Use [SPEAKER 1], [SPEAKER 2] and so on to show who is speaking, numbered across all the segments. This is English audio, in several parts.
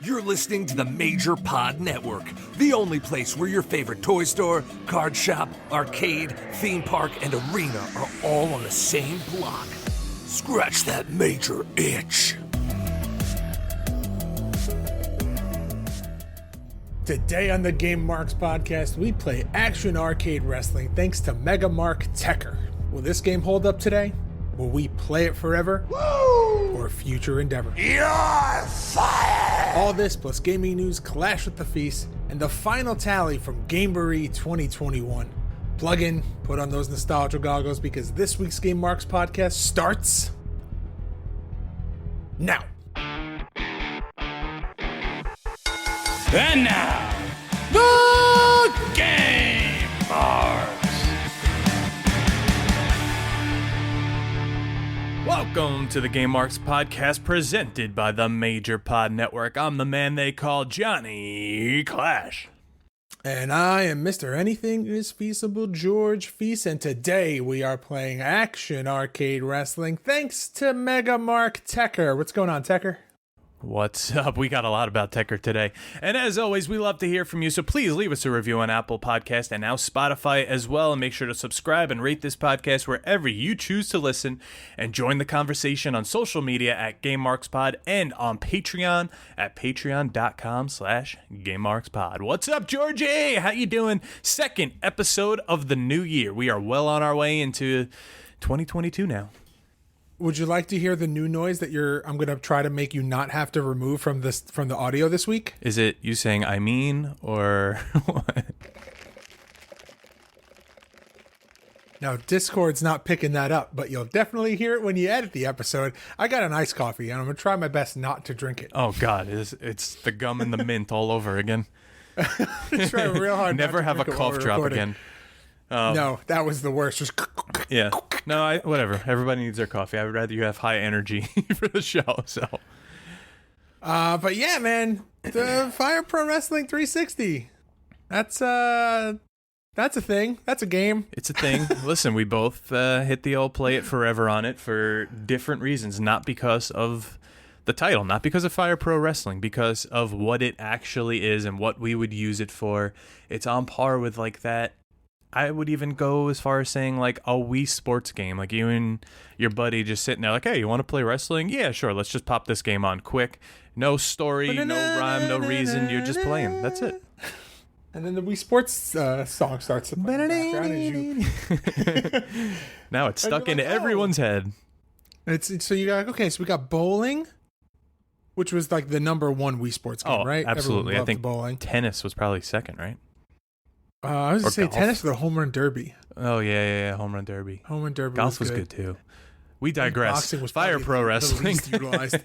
[SPEAKER 1] You're listening to the Major Pod Network, the only place where your favorite toy store, card shop, arcade, theme park, and arena are all on the same block. Scratch that major itch.
[SPEAKER 2] Today on the Game Marks podcast, we play action arcade wrestling thanks to Mega Mark Tekker. Will this game hold up today? Will we play it forever? Woo! Or future endeavor?
[SPEAKER 1] You're fired!
[SPEAKER 2] All this plus gaming news, Clash with the Feast, and the final tally from Gameboree 2021. Plug in, put on those nostalgia goggles because this week's Game Marks podcast starts now.
[SPEAKER 3] And now, the Game Marks. Welcome to the Game Marks podcast presented by the Major Pod Network. I'm the man they call Johnny Clash.
[SPEAKER 2] And I am Mr. Anything is Feasible, George Feis, and today we are playing action arcade wrestling thanks to Mega Mark Tekker. What's going on, Tekker?
[SPEAKER 3] What's up? We got a lot about Tekker today. And as always, we love to hear from you, so please leave us a review on Apple Podcast and now Spotify as well. And make sure to subscribe and rate this podcast wherever you choose to listen. And join the conversation on social media at GameMarksPod and on Patreon at patreon.com/GameMarksPod. What's up, Georgie? How you doing? Second episode of the new year. We are well on our way into 2022 now.
[SPEAKER 2] Would you like to hear the new noise that I'm going to try to make you not have to remove from the audio this week?
[SPEAKER 3] Is it you saying I mean or what?
[SPEAKER 2] Now, Discord's not picking that up, but you'll definitely hear it when you edit the episode. I got an iced coffee, and I'm going to try my best not to drink it.
[SPEAKER 3] Oh, God. It's the gum and the mint all over again.
[SPEAKER 2] Try real hard.
[SPEAKER 3] Never have a cough drop again.
[SPEAKER 2] No, that was the worst. Just
[SPEAKER 3] yeah. No, whatever. Everybody needs their coffee. I would rather you have high energy for the show. So.
[SPEAKER 2] But yeah, man, the Fire Pro Wrestling 360. That's a thing. That's a game.
[SPEAKER 3] It's a thing. Listen, we both hit the old play it forever on it for different reasons, not because of the title, not because of Fire Pro Wrestling, because of what it actually is and what we would use it for. It's on par with like that. I would even go as far as saying like a Wii Sports game, like you and your buddy just sitting there like, hey, you want to play wrestling? Yeah, sure. Let's just pop this game on quick. No story, no rhyme, no reason. You're just playing. That's it.
[SPEAKER 2] And then the Wii Sports song starts to play in the background as you...
[SPEAKER 3] Now it's stuck into everyone's head.
[SPEAKER 2] So you got, okay, so we got bowling, which was like the number one Wii Sports game, right?
[SPEAKER 3] Absolutely. I think bowling. Tennis was probably second, right?
[SPEAKER 2] I was going to say golf. Tennis or the home run derby.
[SPEAKER 3] Oh, yeah. Home run derby.
[SPEAKER 2] Home run derby
[SPEAKER 3] golf was good too. We digress.
[SPEAKER 2] Boxing was
[SPEAKER 3] Fire Pro Wrestling.
[SPEAKER 2] The least utilized.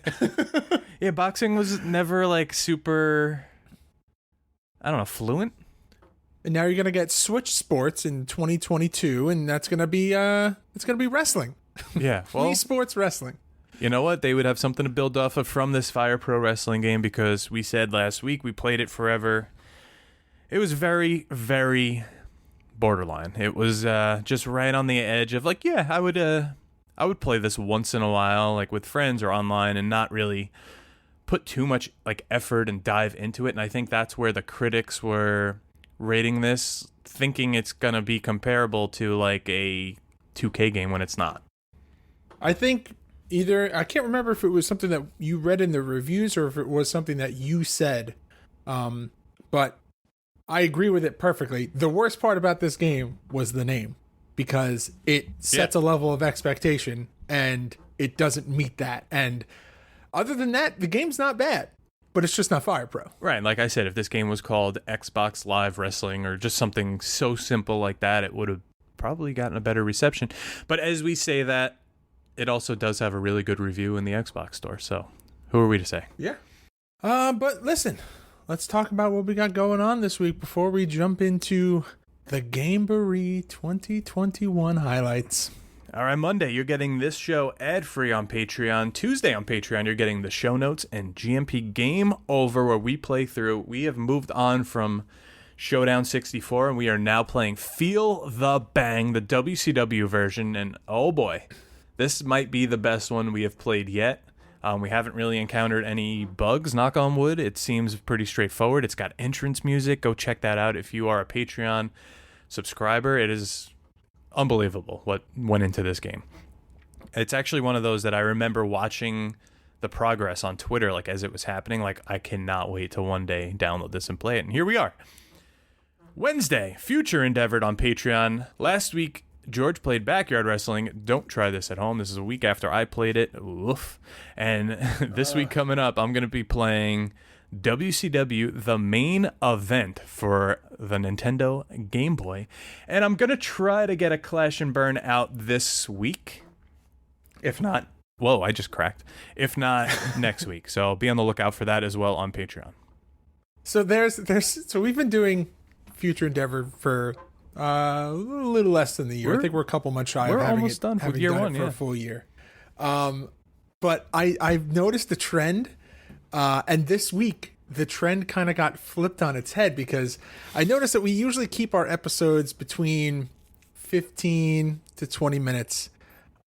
[SPEAKER 3] Yeah, boxing was never like super, I don't know, fluent.
[SPEAKER 2] And now you're going to get Switch Sports in 2022, and that's going to be wrestling.
[SPEAKER 3] Yeah. Well,
[SPEAKER 2] Wii Sports Wrestling.
[SPEAKER 3] You know what? They would have something to build off of from this Fire Pro Wrestling game because we said last week we played it forever. It was very, very borderline. It was just right on the edge of like, yeah, I would play this once in a while, like with friends or online, and not really put too much like effort and dive into it. And I think that's where the critics were rating this, thinking it's gonna be comparable to like a 2K game when it's not.
[SPEAKER 2] I think I can't remember if it was something that you read in the reviews or if it was something that you said, but I agree with it perfectly. The worst part about this game was the name, because it sets a level of expectation and it doesn't meet that. And other than that, the game's not bad, but it's just not Fire Pro.
[SPEAKER 3] Right. Like I said, if this game was called Xbox Live Wrestling or just something so simple like that, it would have probably gotten a better reception. But as we say that, it also does have a really good review in the Xbox store. So who are we to say?
[SPEAKER 2] Yeah. But listen. Let's talk about what we got going on this week before we jump into the Gameboree 2021 highlights.
[SPEAKER 3] All right, Monday, you're getting this show ad-free on Patreon. Tuesday on Patreon, you're getting the show notes and GMP Game Over, where we play through. We have moved on from Showdown 64, and we are now playing Feel the Bang, the WCW version. And oh boy, this might be the best one we have played yet. We haven't really encountered any bugs, knock on wood. It seems pretty straightforward. It's got entrance music. Go check that out if you are a Patreon subscriber. It is unbelievable what went into this game. It's actually one of those that I remember watching the progress on Twitter, like as it was happening. Like, I cannot wait to one day download this and play it. And here we are. Wednesday, Future endeavored on Patreon. Last week, George played Backyard Wrestling. Don't try this at home. This is a week after I played it. Oof. And this week coming up, I'm going to be playing WCW, the main event for the Nintendo Game Boy. And I'm going to try to get a Clash and Burn out this week. If not, whoa, I just cracked. If not, next week. So be on the lookout for that as well on Patreon.
[SPEAKER 2] So so we've been doing Future Endeavor for a little less than the year. I think we're a couple months shy.
[SPEAKER 3] We're
[SPEAKER 2] of having
[SPEAKER 3] almost done for
[SPEAKER 2] having
[SPEAKER 3] year
[SPEAKER 2] done
[SPEAKER 3] one,
[SPEAKER 2] it for
[SPEAKER 3] yeah.
[SPEAKER 2] a full year. But I've noticed the trend, and this week the trend kind of got flipped on its head, because I noticed that we usually keep our episodes between 15 to 20 minutes,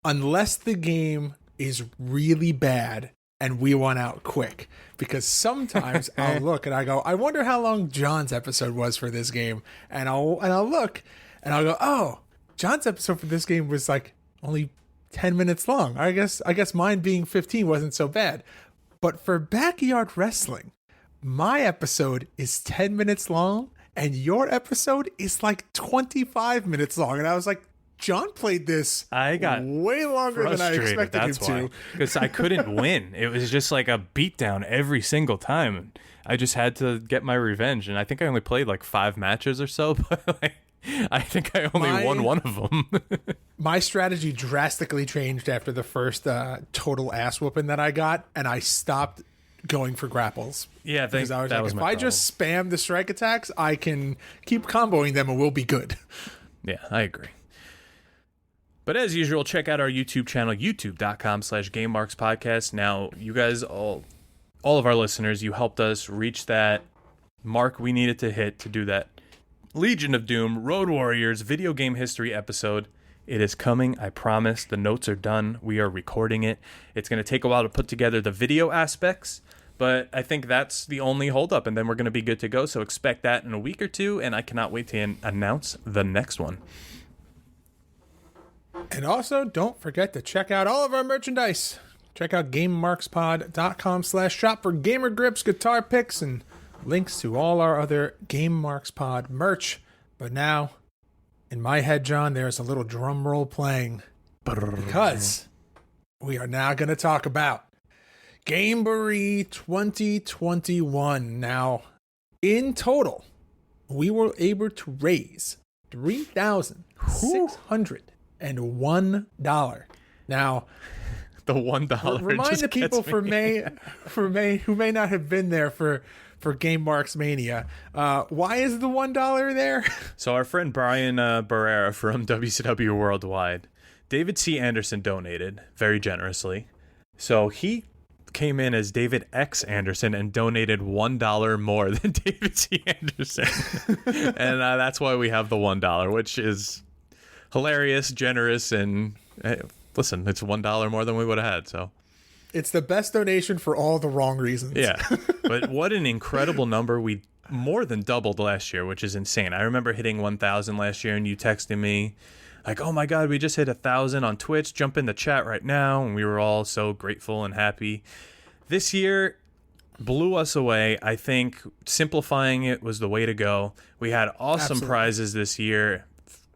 [SPEAKER 2] unless the game is really bad and we want out quick. Because sometimes I'll look and I go, I wonder how long John's episode was for this game, and I'll look and I'll go, oh, John's episode for this game was like only 10 minutes long. I guess mine being 15 wasn't so bad. But for Backyard Wrestling, my episode is 10 minutes long and your episode is like 25 minutes long. And I was like, John played this
[SPEAKER 3] I got
[SPEAKER 2] way longer than I expected him to.
[SPEAKER 3] Because I couldn't win. It was just like a beatdown every single time. I just had to get my revenge. And I think I only played like 5 matches or so, but like, I think I only won one of them.
[SPEAKER 2] My strategy drastically changed after the first total ass whooping that I got, and I stopped going for grapples.
[SPEAKER 3] Yeah,
[SPEAKER 2] because I was
[SPEAKER 3] that
[SPEAKER 2] like,
[SPEAKER 3] was
[SPEAKER 2] if
[SPEAKER 3] my
[SPEAKER 2] I just spam the strike attacks, I can keep comboing them and we'll be good.
[SPEAKER 3] Yeah, I agree. But as usual, check out our YouTube channel, youtube.com/GameMarksPodcast. Now, you guys, all of our listeners, you helped us reach that mark we needed to hit to do that Legion of Doom Road Warriors video game history episode. It is coming, I promise. The notes are done. We are recording it. It's going to take a while to put together the video aspects, but I think that's the only holdup, and then we're going to be good to go. So expect that in a week or two, and I cannot wait to announce the next one.
[SPEAKER 2] And also, don't forget to check out all of our merchandise. Check out GameMarksPod.com/shop for gamer grips, guitar picks, and links to all our other Game Marks Pod merch. But now, in my head, John, there's a little drum roll playing, because we are now going to talk about Gameboree 2021. Now, in total, we were able to raise $3,601. Now,
[SPEAKER 3] the $1
[SPEAKER 2] remind the people who may not have been there for Game Marks Mania. Why is the $1 there?
[SPEAKER 3] So our friend Brian Barrera from WCW Worldwide, David C. Anderson donated very generously. So he came in as David X. Anderson and donated $1 more than David C. Anderson. And that's why we have the $1, which is hilarious, generous, and hey, listen, it's $1 more than we would have had. So
[SPEAKER 2] it's the best donation for all the wrong reasons.
[SPEAKER 3] Yeah. But what an incredible number. We more than doubled last year, which is insane. I remember hitting 1,000 last year, and you texted me like, oh my God, we just hit 1,000 on Twitch. Jump in the chat right now. And we were all so grateful and happy. This year blew us away. I think simplifying it was the way to go. We had awesome prizes this year,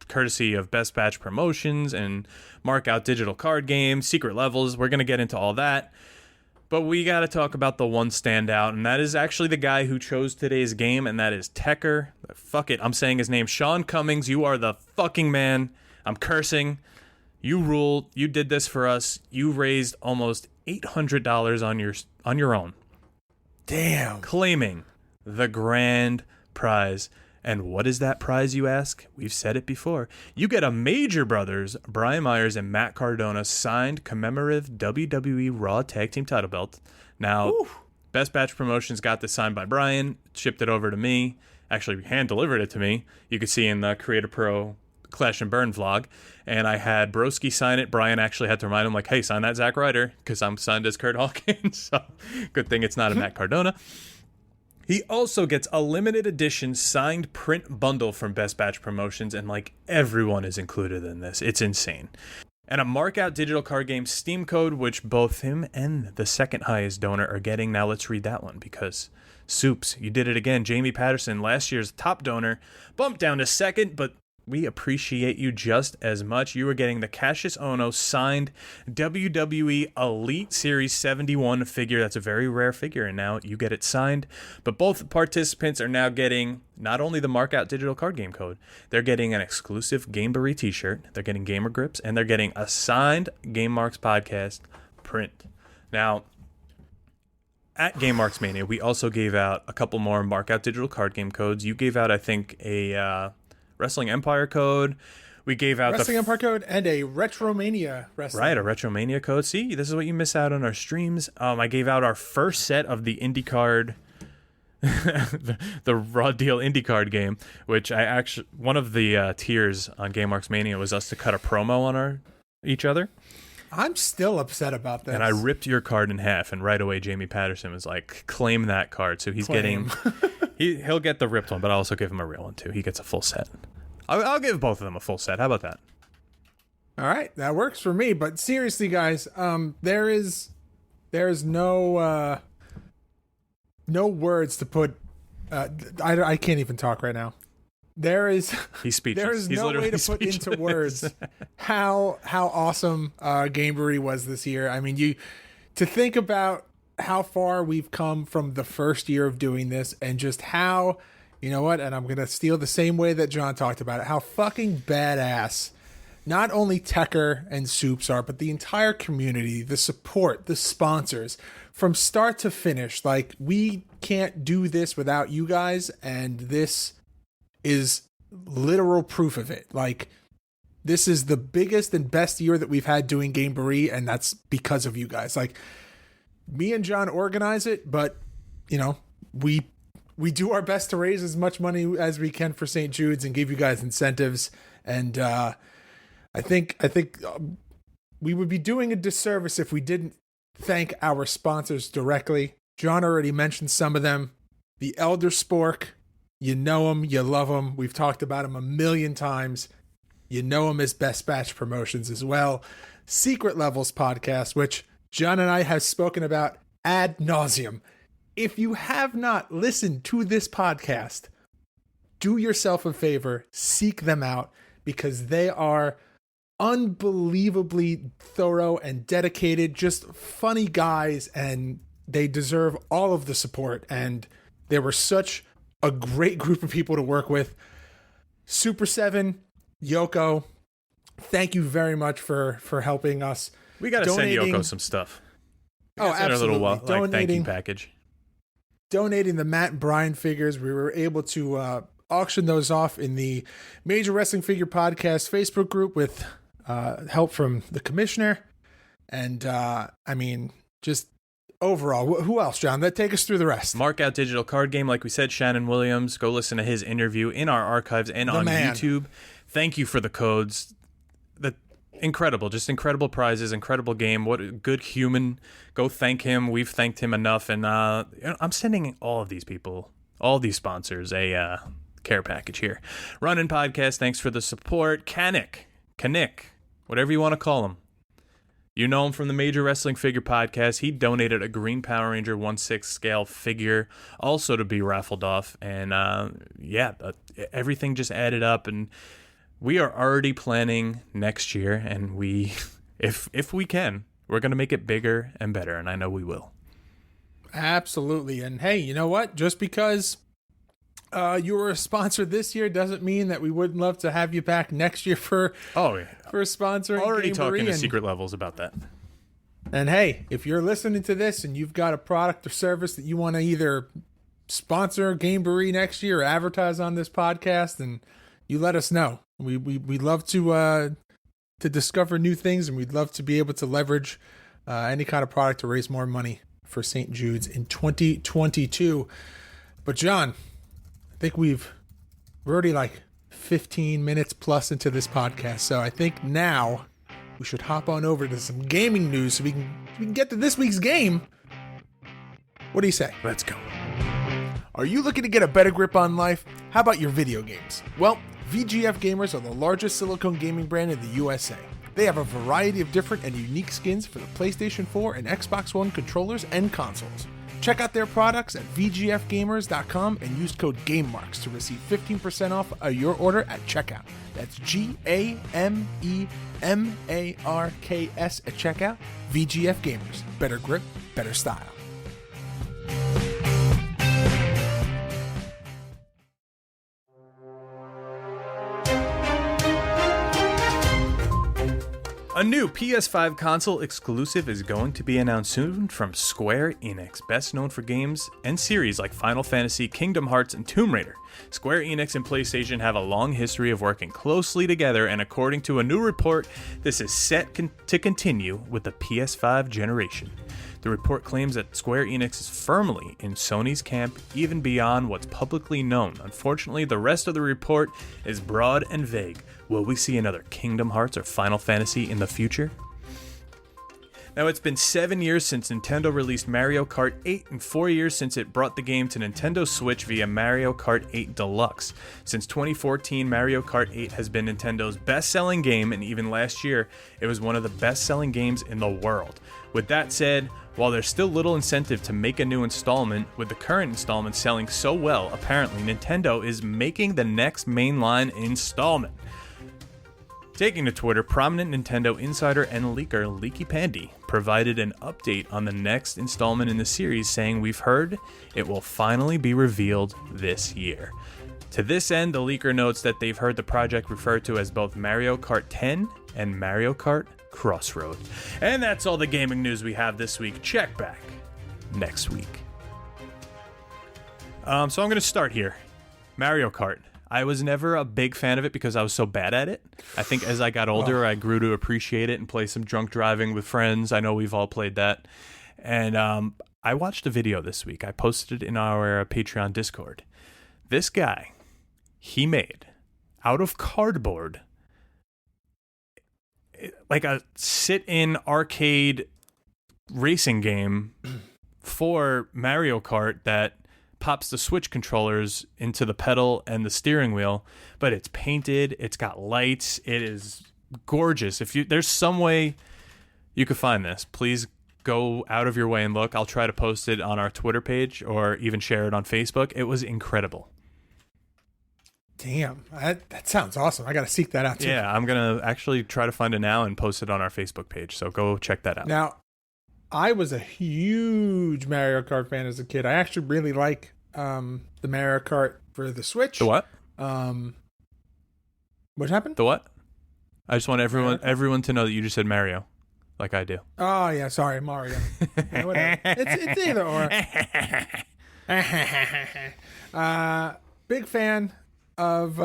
[SPEAKER 3] courtesy of Best Batch Promotions and Mark Out Digital Card Games, secret levels. We're going to get into all that. But we got to talk about the one standout, and that is actually the guy who chose today's game, and that is Tekker. Fuck it, I'm saying his name. Sean Cummings, you are the fucking man. I'm cursing. You ruled. You did this for us. You raised almost $800 on your own.
[SPEAKER 2] Damn.
[SPEAKER 3] Claiming the grand prize. And what is that prize, you ask? We've said it before. You get a Major Brothers, Brian Myers and Matt Cardona signed commemorative WWE Raw Tag Team title belt. Now, Best Batch Promotions got this signed by Brian, shipped it over to me. Actually, hand-delivered it to me. You could see in the Creator Pro Clash and Burn vlog, and I had Broski sign it. Brian actually had to remind him, like, hey, sign that Zack Ryder, because I'm signed as Kurt Hawkins. So good thing it's not a Matt Cardona. He also gets a limited edition signed print bundle from Best Batch Promotions, and like everyone is included in this. It's insane. And a Markout digital card game Steam code, which both him and the second highest donor are getting. Now let's read that one, because Soups, you did it again. Jamie Patterson, last year's top donor, bumped down to second, but we appreciate you just as much. You are getting the Cassius Ono signed WWE Elite Series 71 figure. That's a very rare figure, and now you get it signed. But both participants are now getting not only the Markout digital card game code, they're getting an exclusive Gameboree t-shirt, they're getting gamer grips, and they're getting a signed Game Marks podcast print. Now, at Game Marks Mania, we also gave out a couple more Markout digital card game codes. You gave out, I think, a Wrestling Empire code. We gave out
[SPEAKER 2] Wrestling Empire code and a Retromania wrestling.
[SPEAKER 3] Right, a Retromania code. See, this is what you miss out on our streams. I gave out our first set of the IndyCard, the Raw Deal IndyCard game, which I actually, one of the tiers on Game Marks Mania was us to cut a promo on each other.
[SPEAKER 2] I'm still upset about this.
[SPEAKER 3] And I ripped your card in half, and right away Jamie Patterson was like, claim that card. So he's getting, he'll get the ripped one, but I'll also give him a real one too. He gets a full set. I'll give both of them a full set. How about that?
[SPEAKER 2] All right, that works for me. But seriously, guys, there's no words to put. I can't even talk right now.
[SPEAKER 3] He's speechless.
[SPEAKER 2] There is no way to put into words how awesome Gameboree was this year. I mean, to think about how far we've come from the first year of doing this, and just how, you know what, and I'm gonna steal the same way that John talked about it, how fucking badass not only Tekker and Soups are, but the entire community, the support, the sponsors, from start to finish. Like, we can't do this without you guys, and this is literal proof of it. Like, this is the biggest and best year that we've had doing Gameboree, and that's because of you guys. Like, me and John organize it, but you know, we do our best to raise as much money as we can for St. Jude's and give you guys incentives. And I think we would be doing a disservice if we didn't thank our sponsors directly. John already mentioned some of them. The Elder Spork, you know him, you love him. We've talked about him a million times. You know him as Best Batch Promotions as well. Secret Levels podcast, which John and I have spoken about ad nauseum. If you have not listened to this podcast, do yourself a favor, seek them out, because they are unbelievably thorough and dedicated, just funny guys, and they deserve all of the support. And they were such a great group of people to work with. Super 7, Yoko, thank you very much for helping us.
[SPEAKER 3] We got to send Yoko some stuff.
[SPEAKER 2] Absolutely.
[SPEAKER 3] A little thank you package.
[SPEAKER 2] Donating the Matt and Brian figures. We were able to auction those off in the Major Wrestling Figure Podcast Facebook group with help from the commissioner. And I mean, just overall, who else, John? Take us through the rest.
[SPEAKER 3] Markout digital card game, like we said, Shannon Williams. Go listen to his interview in our archives and on YouTube. Thank you for the codes. Incredible prizes, incredible game. What a good human. Go thank him. We've thanked him enough. And I'm sending all of these people, all these sponsors, a care package here. Running Podcast, thanks for the support. Kanik, whatever you want to call him. You know him from the Major Wrestling Figure Podcast. He donated a Green Power Ranger 1/6 scale figure, also to be raffled off. And everything just added up, and we are already planning next year, and if we can, we're going to make it bigger and better, and I know we will.
[SPEAKER 2] Absolutely. And hey, you know what? Just because you were a sponsor this year doesn't mean that we wouldn't love to have you back next year for sponsoring.
[SPEAKER 3] Already talking to Secret Levels about that.
[SPEAKER 2] And hey, if you're listening to this and you've got a product or service that you want to either sponsor Gameboree next year or advertise on this podcast, then you let us know. We love to discover new things, and we'd love to be able to leverage any kind of product to raise more money for St. Jude's in 2022. But John, I think we're already like 15 minutes plus into this podcast, so I think now we should hop on over to some gaming news so we can get to this week's game. What do you say?
[SPEAKER 3] Let's go.
[SPEAKER 2] Are you looking to get a better grip on life? How about your video games? Well, VGF Gamers are the largest silicone gaming brand in the USA. They have a variety of different and unique skins for the PlayStation 4 and Xbox One controllers and consoles. Check out their products at vgfgamers.com and use code GameMarks to receive 15% off your order at checkout. That's GAMEMARKS at checkout. VGF Gamers. Better grip, better style.
[SPEAKER 3] A new PS5 console exclusive is going to be announced soon from Square Enix, best known for games and series like Final Fantasy, Kingdom Hearts, and Tomb Raider. Square Enix and PlayStation have a long history of working closely together, and according to a new report, this is set to continue with the PS5 generation. The report claims that Square Enix is firmly in Sony's camp, even beyond what's publicly known. Unfortunately, the rest of the report is broad and vague. Will we see another Kingdom Hearts or Final Fantasy in the future? Now, it's been 7 years since Nintendo released Mario Kart 8 and 4 years since it brought the game to Nintendo Switch via Mario Kart 8 Deluxe. Since 2014, Mario Kart 8 has been Nintendo's best-selling game, and even last year, it was one of the best-selling games in the world. With that said, while there's still little incentive to make a new installment, with the current installment selling so well, apparently Nintendo is making the next mainline installment. Taking to Twitter, prominent Nintendo insider and leaker Leaky Pandy provided an update on the next installment in the series, saying, "We've heard it will finally be revealed this year." To this end, the leaker notes that they've heard the project referred to as both Mario Kart 10 and Mario Kart Crossroad. And that's all the gaming news we have this week. Check back next week. So I'm going to start here. Mario Kart. I was never a big fan of it because I was so bad at it. I think as I got older, I grew to appreciate it and play some drunk driving with friends. I know we've all played that. And I watched a video this week. I posted it in our Patreon Discord. This guy, he made, out of cardboard, like a sit-in arcade racing game for Mario Kart that pops the Switch controllers into the pedal and the steering wheel, but it's painted, it's got lights, it is gorgeous. If there's some way you could find this, please go out of your way and look. I'll try to post it on our Twitter page or even share it on Facebook. It was incredible.
[SPEAKER 2] Damn, that sounds awesome. I got to seek that out too.
[SPEAKER 3] Yeah, I'm going to actually try to find it now and post it on our Facebook page, so go check that out.
[SPEAKER 2] Now, I was a huge Mario Kart fan as a kid. I actually really like the Mario Kart for the Switch.
[SPEAKER 3] The what?
[SPEAKER 2] What happened?
[SPEAKER 3] The what? I just want everyone to know that you just said Mario, like I do.
[SPEAKER 2] Oh, yeah, sorry, Mario. Yeah, whatever. It's either or. Big fan of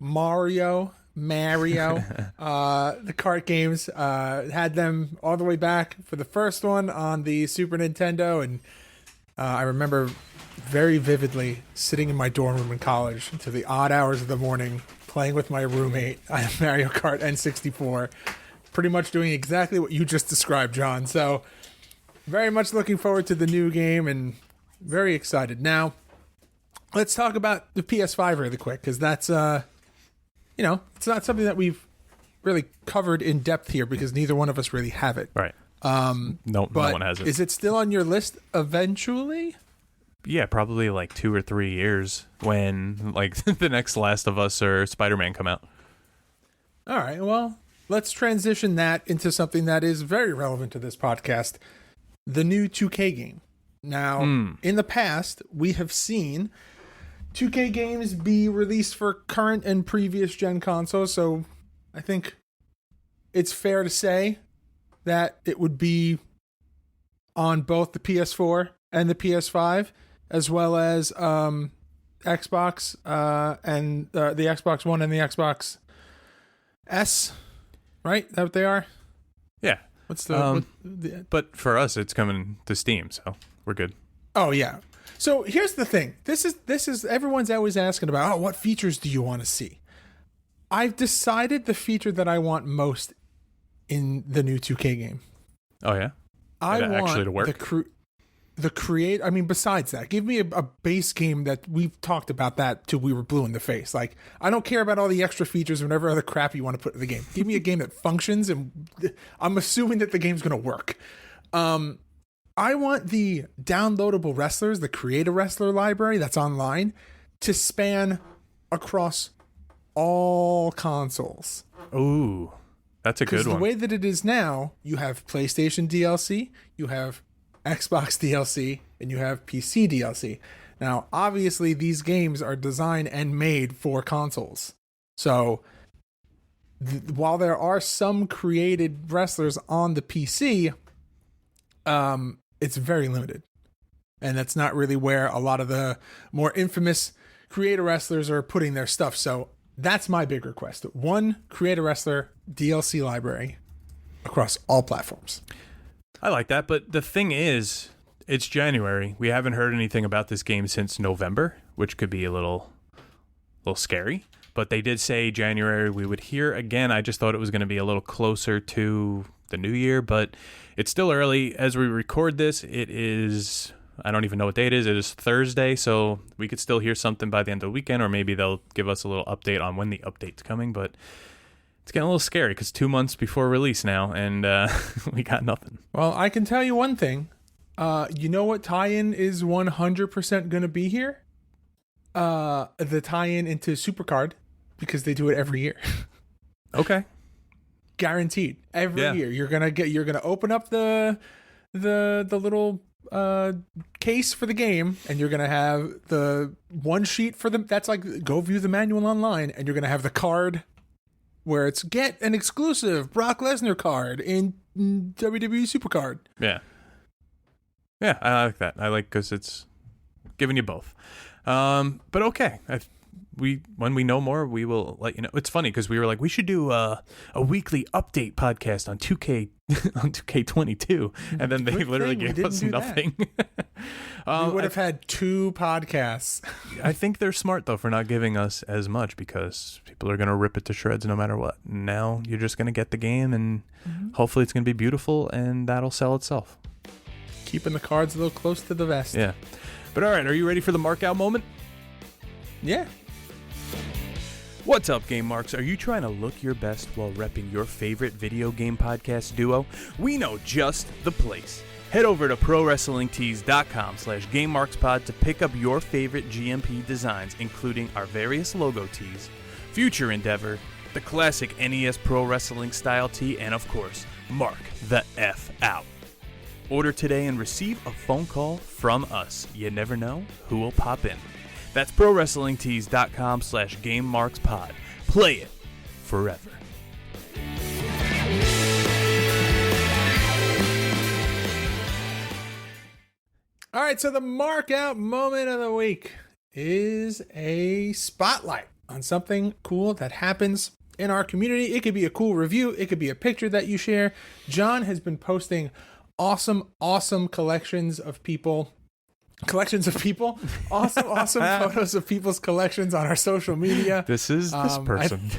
[SPEAKER 2] Mario, the kart games. Had them all the way back for the first one on the Super Nintendo, and I remember very vividly sitting in my dorm room in college to the odd hours of the morning playing with my roommate on Mario Kart N64, pretty much doing exactly what you just described, John. So very much looking forward to the new game and very excited. Now, let's talk about the PS5 really quick, because that's it's not something that we've really covered in depth here because neither one of us really have it.
[SPEAKER 3] Right. No one has it.
[SPEAKER 2] Is it still on your list eventually?
[SPEAKER 3] Yeah, probably like 2 or 3 years when like the next Last of Us or Spider-Man come out.
[SPEAKER 2] All right. Well, let's transition that into something that is very relevant to this podcast, the new 2K game. Now, in the past, we have seen 2K games be released for current and previous gen consoles, so I think it's fair to say that it would be on both the PS4 and the PS5, as well as Xbox and the Xbox One and the Xbox S, right? Is that what they are?
[SPEAKER 3] Yeah.
[SPEAKER 2] What's the
[SPEAKER 3] but for us, it's coming to Steam, so we're good.
[SPEAKER 2] Oh, yeah. So here's the thing. This is everyone's always asking about, what features do you want to see? I've decided the feature that I want most in the new 2K game.
[SPEAKER 3] Oh yeah,
[SPEAKER 2] I want
[SPEAKER 3] actually to work.
[SPEAKER 2] the create. I mean, besides that, give me a base game that we've talked about that till we were blue in the face. Like, I don't care about all the extra features and whatever other crap you want to put in the game. Give me a game that functions, and I'm assuming that the game's going to work. I want the downloadable wrestlers, the create a wrestler library that's online, to span across all consoles.
[SPEAKER 3] Ooh, that's a good one.
[SPEAKER 2] Because the way that it is now, you have PlayStation DLC, you have Xbox DLC, and you have PC DLC. Now, obviously, these games are designed and made for consoles. So, while there are some created wrestlers on the PC, it's very limited. And that's not really where a lot of the more infamous creator wrestlers are putting their stuff. So, that's my big request. One creator wrestler DLC library across all platforms.
[SPEAKER 3] I like that, but the thing is, it's January. We haven't heard anything about this game since November, which could be a little scary. But they did say January we would hear again. I just thought it was going to be a little closer to the new year, but it's still early. As we record this, it is, I don't even know what day it is. It is Thursday, so we could still hear something by the end of the weekend, or maybe they'll give us a little update on when the update's coming, but it's getting a little scary because 2 months before release now, and we got nothing.
[SPEAKER 2] Well, I can tell you one thing. You know what tie-in is 100% going to be here? The tie-in into Supercard, because they do it every year.
[SPEAKER 3] Okay.
[SPEAKER 2] Guaranteed. Every year. You're gonna open up the little case for the game, and you're gonna have the one sheet for them. That's like, go view the manual online, and you're gonna have the card where it's get an exclusive Brock Lesnar card in WWE Supercard.
[SPEAKER 3] Yeah. Yeah, I like that. I like, because it's giving you both. But okay. When we know more, we will let you know. It's funny because we were like, we should do a weekly update podcast on 2K on 2K22, and then they literally gave us nothing.
[SPEAKER 2] We would have had 2 podcasts.
[SPEAKER 3] I think they're smart though for not giving us as much, because people are going to rip it to shreds no matter what. Now you're just going to get the game, and hopefully it's going to be beautiful, and that'll sell itself.
[SPEAKER 2] Keeping the cards a little close to the vest.
[SPEAKER 3] Yeah. But all right, are you ready for the mark out moment?
[SPEAKER 2] Yeah.
[SPEAKER 3] What's up, Game Marks? Are you trying to look your best while repping your favorite video game podcast duo? We know just the place. Head over to ProWrestlingTees.com/GameMarksPod to pick up your favorite GMP designs, including our various logo tees, Future Endeavor, the classic NES Pro Wrestling style tee, and of course, Mark the F out. Order today and receive a phone call from us. You never know who will pop in. That's ProWrestlingTees.com/GameMarksPod. Play it forever.
[SPEAKER 2] All right, so the mark out moment of the week is a spotlight on something cool that happens in our community. It could be a cool review. It could be a picture that you share. John has been posting awesome collections of people. Awesome photos of people's collections on our social media.
[SPEAKER 3] This is this person.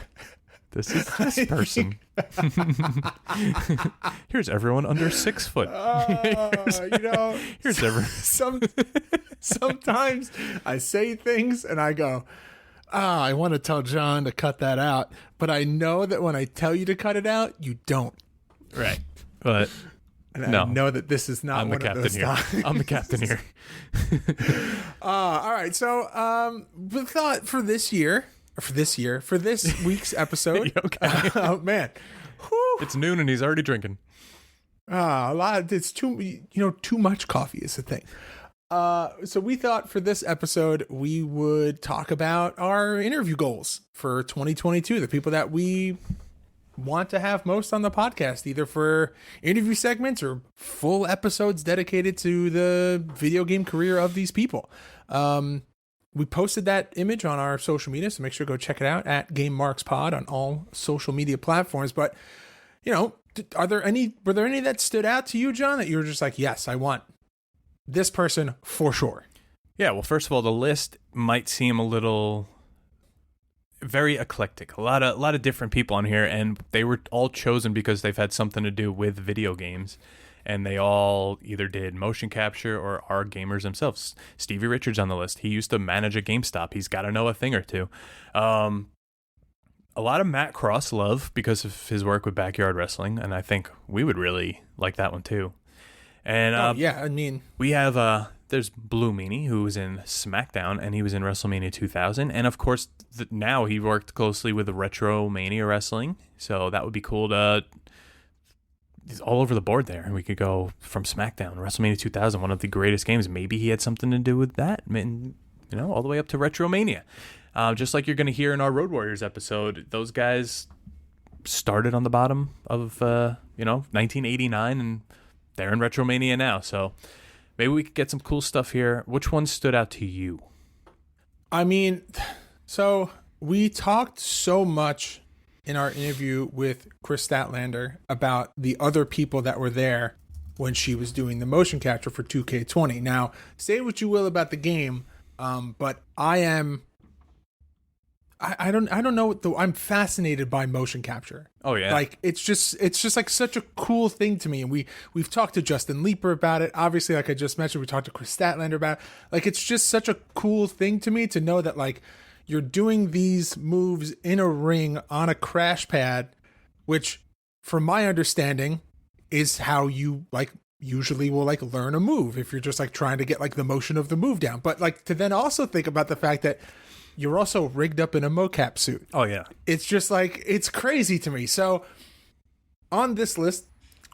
[SPEAKER 3] This is this person. Here's everyone under 6 foot. Here's everyone.
[SPEAKER 2] Sometimes I say things and I go, I want to tell John to cut that out, but I know that when I tell you to cut it out, you don't.
[SPEAKER 3] Right. But
[SPEAKER 2] and I know that this is not one of those times.
[SPEAKER 3] I'm the captain here.
[SPEAKER 2] All right. So we thought for this week's episode.
[SPEAKER 3] Okay.
[SPEAKER 2] Oh, man. Whew.
[SPEAKER 3] It's noon and he's already drinking.
[SPEAKER 2] A lot. It's too much coffee is the thing. So we thought for this episode, we would talk about our interview goals for 2022, the people that we want to have most on the podcast, either for interview segments or full episodes dedicated to the video game career of these people. We posted that image on our social media, so make sure to go check it out at GameMarksPod on all social media platforms. But, were there any that stood out to you, John, that you were just like, yes, I want this person for sure?
[SPEAKER 3] Yeah, well, first of all, the list might seem a little very eclectic. A lot of different people on here, and they were all chosen because they've had something to do with video games. And they all either did motion capture or are gamers themselves. Stevie Richards on the list. He used to manage a GameStop. He's got to know a thing or two. A lot of Matt Cross love because of his work with Backyard Wrestling, and I think we would really like that one too. And
[SPEAKER 2] yeah, I mean,
[SPEAKER 3] we have there's Blue Meanie, who was in SmackDown, and he was in WrestleMania 2000, and of course now he worked closely with the Retro Mania Wrestling, so that would be cool to. He's all over the board there, and we could go from SmackDown, WrestleMania 2000, one of the greatest games. Maybe he had something to do with that, all the way up to Retromania. Just like you're going to hear in our Road Warriors episode, those guys started on the bottom of 1989, and they're in Retromania now. So maybe we could get some cool stuff here. Which one stood out to you?
[SPEAKER 2] I mean, so we talked so much in our interview with Chris Statlander about the other people that were there when she was doing the motion capture for 2K20. Now, say what you will about the game, but I don't know I'm fascinated by motion capture.
[SPEAKER 3] Oh yeah.
[SPEAKER 2] Like it's just like such a cool thing to me. And we've talked to Justin Leeper about it. Obviously, like I just mentioned, we talked to Chris Statlander about it. Like it's just such a cool thing to me to know that like you're doing these moves in a ring on a crash pad, which from my understanding is how you like usually will like learn a move if you're just like trying to get like the motion of the move down. But like to then also think about the fact that you're also rigged up in a mocap suit.
[SPEAKER 3] Oh yeah.
[SPEAKER 2] It's just like, it's crazy to me. So on this list,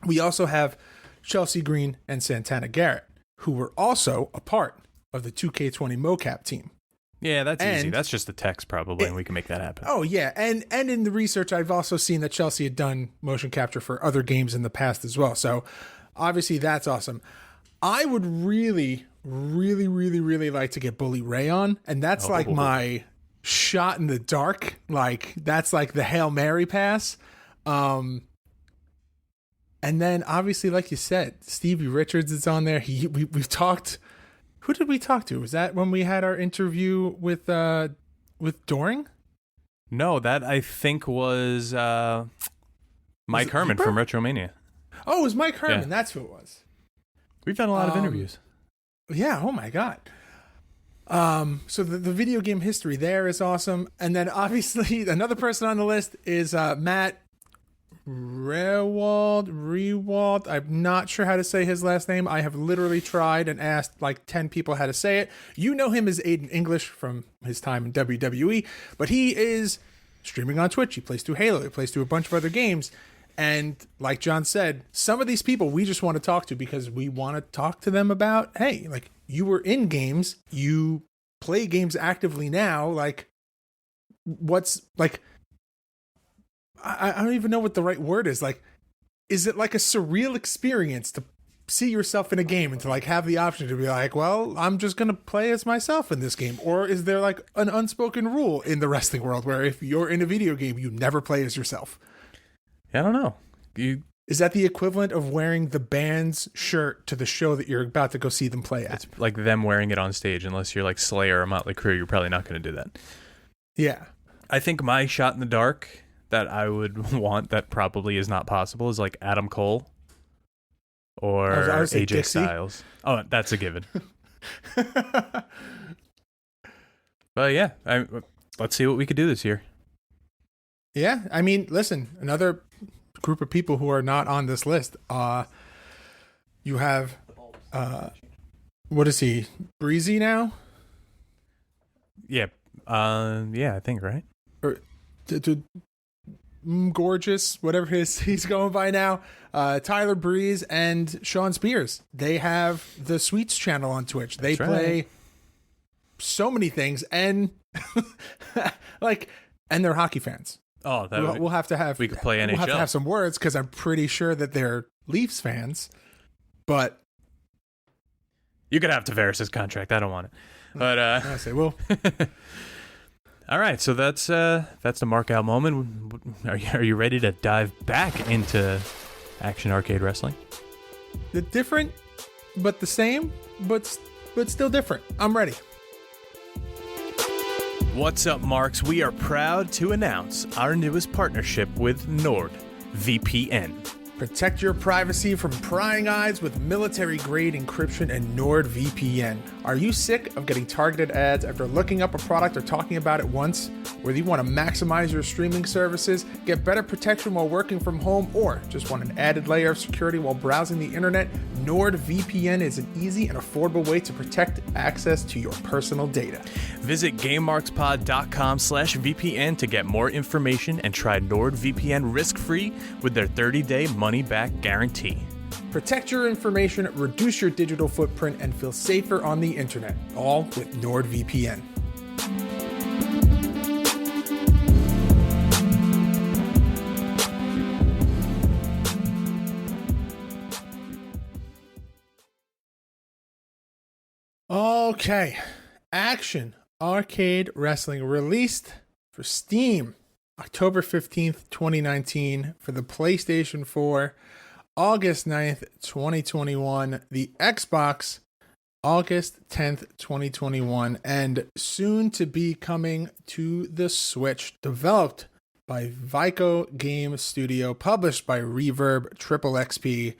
[SPEAKER 2] we also have Chelsea Green and Santana Garrett, who were also a part of the 2K20 mocap team.
[SPEAKER 3] Yeah, that's easy. That's just the text probably, and we can make that happen.
[SPEAKER 2] Oh, yeah. And in the research, I've also seen that Chelsea had done motion capture for other games in the past as well. So obviously that's awesome. I would really, really, really, really like to get Bully Ray on. And that's like my shot in the dark. Like that's like the Hail Mary pass. And then obviously, like you said, Stevie Richards is on there. We've talked. Who did we talk to? Was that when we had our interview with Doring?
[SPEAKER 3] No, that I think was Mike Herman from Retromania.
[SPEAKER 2] Oh, it was Mike Herman.
[SPEAKER 3] Yeah.
[SPEAKER 2] That's who it was.
[SPEAKER 3] We've done a lot of interviews.
[SPEAKER 2] Yeah. Oh my God. So the video game history there is awesome. And then obviously another person on the list is Matt Rewald. I'm not sure how to say his last name. I have literally tried and asked like 10 people how to say it. You know him as Aiden English from his time in WWE, but he is streaming on Twitch. He plays through Halo. He plays through a bunch of other games. And like John said, some of these people we just want to talk to because we want to talk to them about, hey, like you were in games, you play games actively now. Like what's like, I don't even know what the right word is. Like, is it like a surreal experience to see yourself in a game and to like have the option to be like, well, I'm just going to play as myself in this game? Or is there like an unspoken rule in the wrestling world where if you're in a video game, you never play as yourself?
[SPEAKER 3] I don't know.
[SPEAKER 2] Is that the equivalent of wearing the band's shirt to the show that you're about to go see them play at?
[SPEAKER 3] It's like them wearing it on stage. Unless you're like Slayer or Motley Crue, you're probably not going to do that.
[SPEAKER 2] Yeah.
[SPEAKER 3] I think my shot in the dark that I would want that probably is not possible is like Adam Cole or
[SPEAKER 2] I would say
[SPEAKER 3] AJ
[SPEAKER 2] Dixie.
[SPEAKER 3] Styles. Oh, that's a given. But yeah, let's see what we could do this year.
[SPEAKER 2] Yeah. I mean, listen, another group of people who are not on this list. You have, what is he? Breezy now?
[SPEAKER 3] Yeah. Yeah, I think, right?
[SPEAKER 2] Or Gorgeous, whatever he's going by now. Tyler Breeze and Sean Spears. They have the Sweets channel on Twitch. They play so many things and and they're hockey fans.
[SPEAKER 3] Oh,
[SPEAKER 2] we'll have to have.
[SPEAKER 3] We could play NHL.
[SPEAKER 2] We'll have to have some words because I'm pretty sure that they're Leafs fans. But
[SPEAKER 3] you could have Tavares' contract. I don't want it. But
[SPEAKER 2] I say, well.
[SPEAKER 3] All right, so that's the mark out moment. Are you ready to dive back into Action Arcade Wrestling?
[SPEAKER 2] The different, but the same, but still different. I'm ready.
[SPEAKER 3] What's up, Marks? We are proud to announce our newest partnership with NordVPN.
[SPEAKER 2] Protect your privacy from prying eyes with military-grade encryption and NordVPN. Are you sick of getting targeted ads after looking up a product or talking about it once? Whether you want to maximize your streaming services, get better protection while working from home, or just want an added layer of security while browsing the internet, NordVPN is an easy and affordable way to protect access to your personal data.
[SPEAKER 3] Visit GameMarksPod.com/VPN to get more information and try NordVPN risk-free with their 30-day money-back guarantee.
[SPEAKER 2] Protect your information, reduce your digital footprint, and feel safer on the internet, all with NordVPN. Okay, Action Arcade Wrestling released for Steam October 15th, 2019 for the PlayStation 4, August 9th, 2021, the Xbox, August 10th, 2021, and soon to be coming to the Switch, developed by Vico Game Studio, published by Reverb Triple XP.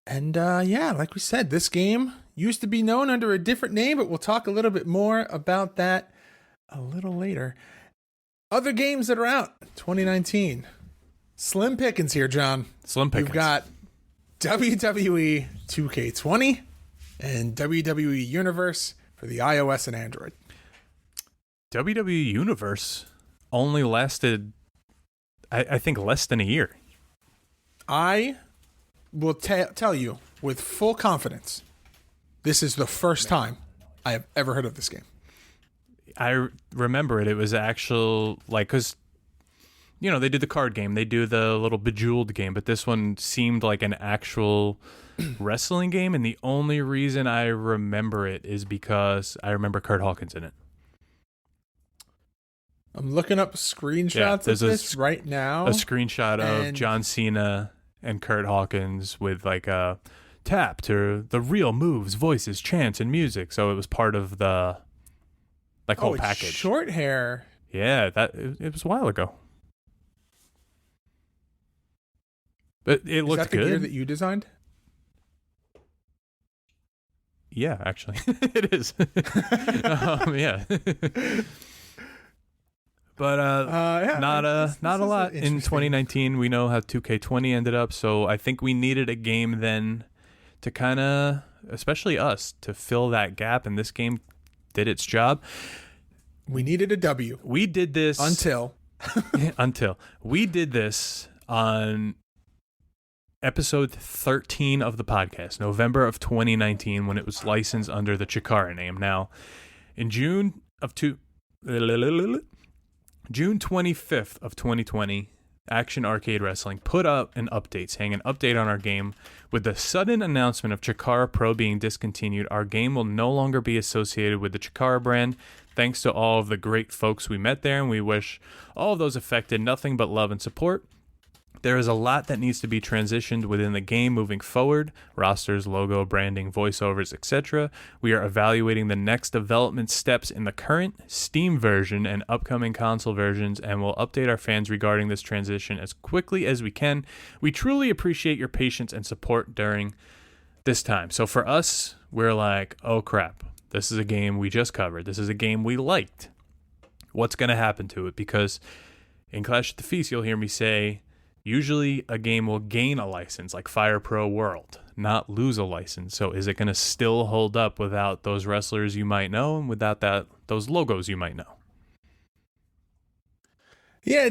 [SPEAKER 2] And yeah, like we said, this game used to be known under a different name, but we'll talk a little bit more about that a little later. Other games that are out 2019. Slim pickings here, John.
[SPEAKER 3] Slim pickings.
[SPEAKER 2] You've got WWE 2K20 and WWE Universe for the iOS and Android.
[SPEAKER 3] WWE Universe only lasted, I think, less than a year.
[SPEAKER 2] I will tell you with full confidence, this is the first time I have ever heard of this game.
[SPEAKER 3] I remember it. It was actual, like, because, you know, they do the card game. They do the little Bejeweled game. But this one seemed like an actual wrestling game. And the only reason I remember it is because I remember Kurt Hawkins in it.
[SPEAKER 2] I'm looking up screenshots of this right now.
[SPEAKER 3] A screenshot of John Cena and Kurt Hawkins with, like, a tap to the real moves, voices, chants, and music. So it was part of the... like whole package.
[SPEAKER 2] Short hair.
[SPEAKER 3] Yeah, it was a while ago. But it looked
[SPEAKER 2] good. Is that the
[SPEAKER 3] good.
[SPEAKER 2] gear that you designed?
[SPEAKER 3] Yeah, actually, it is. Yeah. But
[SPEAKER 2] yeah,
[SPEAKER 3] not a lot in 2019. We know how 2K20 ended up, so I think we needed a game then to kind of, especially us, to fill that gap, and this game did its job.
[SPEAKER 2] We needed a W.
[SPEAKER 3] We did this
[SPEAKER 2] until
[SPEAKER 3] we did this on episode 13 of the podcast, November of 2019, when it was licensed under the Chikara name. Now, in June 25th of 2020, Action Arcade Wrestling put up an update saying an update on our game. With the sudden announcement of Chikara Pro being discontinued, our game will no longer be associated with the Chikara brand. Thanks to all of the great folks we met there, and we wish all of those affected nothing but love and support. There is a lot that needs to be transitioned within the game moving forward: rosters, logo, branding, voiceovers, etc. We are evaluating the next development steps in the current Steam version and upcoming console versions, and will update our fans regarding this transition as quickly as we can. We truly appreciate your patience and support during this time. So for us, we're like, oh crap, this is a game we just covered. This is a game we liked. What's going to happen to it? Because in Clash at the Feast, you'll hear me say, usually a game will gain a license, like Fire Pro World, not lose a license. So is it going to still hold up without those wrestlers you might know and without those logos you might know?
[SPEAKER 2] Yeah,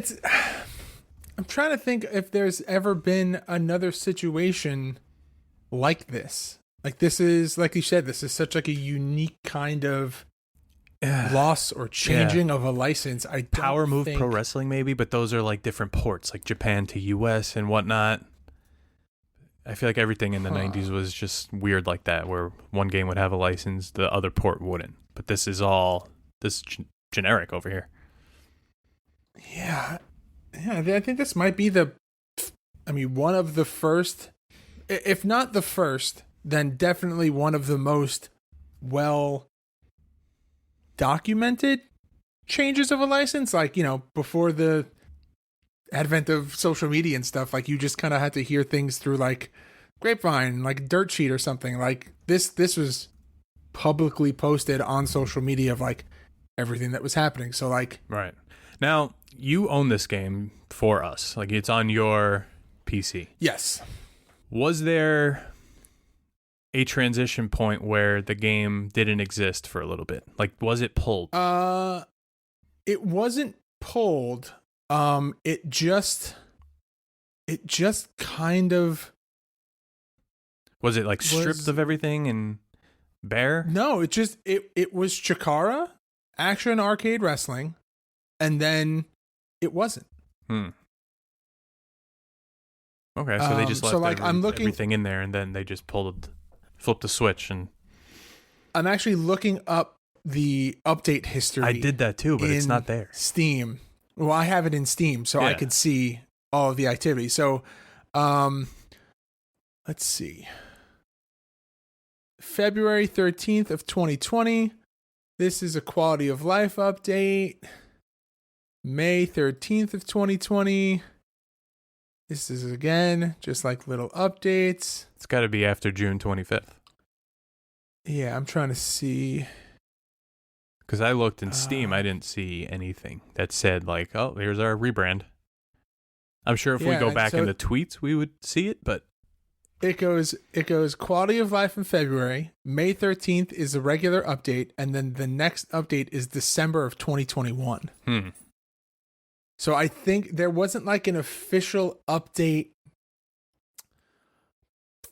[SPEAKER 2] I'm trying to think if there's ever been another situation like this. Like, this is, like you said, this is such like a unique kind of loss or changing of a license. I don't
[SPEAKER 3] Power Move
[SPEAKER 2] think...
[SPEAKER 3] Pro Wrestling maybe, but those are like different ports, like Japan to US and whatnot. I feel like everything in the 90s was just weird like that, where one game would have a license, the other port wouldn't. But this is generic over here.
[SPEAKER 2] Yeah, I think this might be one of the first, if not the first, then definitely one of the most well documented changes of a license, like, before the advent of social media and stuff, like you just kind of had to hear things through like grapevine, like dirt sheet or something. Like this was publicly posted on social media of like everything that was happening. So like,
[SPEAKER 3] right now you own this game for us, like it's on your PC.
[SPEAKER 2] Yes.
[SPEAKER 3] Was there a transition point where the game didn't exist for a little bit? Like, was it pulled?
[SPEAKER 2] It wasn't pulled. It just kind of.
[SPEAKER 3] Was it like stripped of everything and bare?
[SPEAKER 2] No, it was Chikara, Action Arcade Wrestling, and then it wasn't.
[SPEAKER 3] Okay, so they just left everything in there, and then they just flipped the switch, and
[SPEAKER 2] I'm actually looking up the update history.
[SPEAKER 3] I did that too, but it's not there.
[SPEAKER 2] Steam. Well, I have it in Steam, so I could see all of the activity. So, let's see. February 13th of 2020. This is a quality of life update. May 13th of 2020. This is, again, just like little updates.
[SPEAKER 3] It's got to be after June 25th.
[SPEAKER 2] Yeah, I'm trying to see.
[SPEAKER 3] Because I looked in Steam, I didn't see anything that said, like, oh, here's our rebrand. I'm sure if we go back in the tweets, we would see it, but...
[SPEAKER 2] It goes quality of life in February. May 13th is a regular update, and then the next update is December of 2021. So I think there wasn't like an official update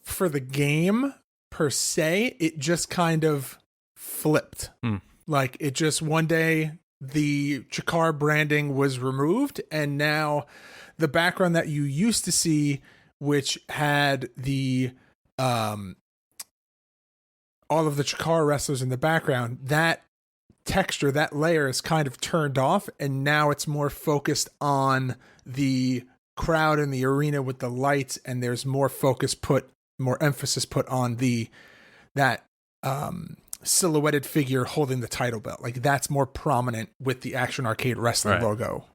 [SPEAKER 2] for the game per se. It just kind of flipped. Like it just one day the Chikar branding was removed, and now the background that you used to see, which had the all of the Chikar wrestlers in the background, that texture, that layer is kind of turned off, and now it's more focused on the crowd in the arena with the lights, and there's more emphasis put on that silhouetted figure holding the title belt. Like that's more prominent with the Action Arcade Wrestling logo.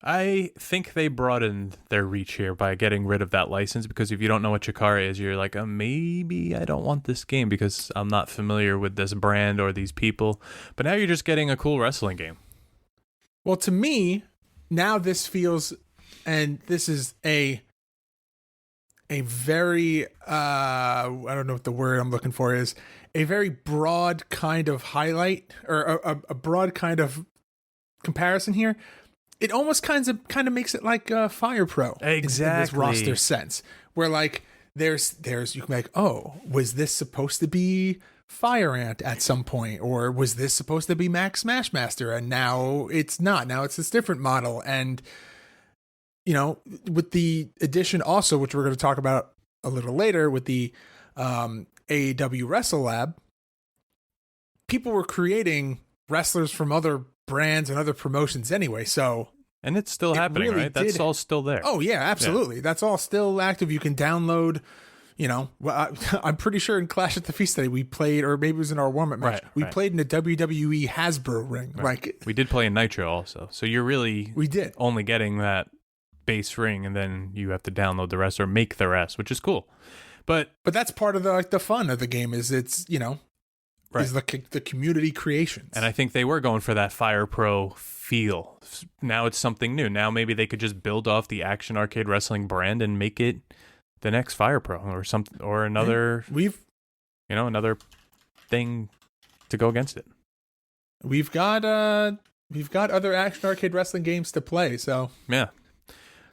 [SPEAKER 3] I think they broadened their reach here by getting rid of that license, because if you don't know what Chikara is, you're like, maybe I don't want this game because I'm not familiar with this brand or these people. But now you're just getting a cool wrestling game.
[SPEAKER 2] Well, to me, now this feels, and this is a very, I don't know what the word I'm looking for is, a very broad kind of highlight, or a broad kind of comparison here. It almost kind of makes it like Fire Pro,
[SPEAKER 3] exactly,
[SPEAKER 2] in this roster sense, where like there's you can be like, oh, was this supposed to be Fire Ant at some point, or was this supposed to be Max Smashmaster, and now it's not. Now it's this different model, and with the addition also, which we're going to talk about a little later, with the AEW Wrestle Lab, people were creating wrestlers from other brands and other promotions anyway, and
[SPEAKER 3] it's still happening, really, right? That's all still there.
[SPEAKER 2] Oh yeah, absolutely. Yeah. That's all still active. You can download, I'm pretty sure in Clash at the Feast today we played, or maybe it was in our warm-up match, we played in a WWE Hasbro ring. Like
[SPEAKER 3] we did play in Nitro also, so you're really only getting that base ring, and then you have to download the rest or make the rest, which is cool. But
[SPEAKER 2] that's part of the fun of the game, is it's is the community creations.
[SPEAKER 3] And I think they were going for that Fire Pro feel. Now it's something new. Now maybe they could just build off the Action Arcade Wrestling brand and make it the next Fire Pro or something, or another. Another thing to go against it.
[SPEAKER 2] We've got other Action Arcade Wrestling games to play. So
[SPEAKER 3] yeah.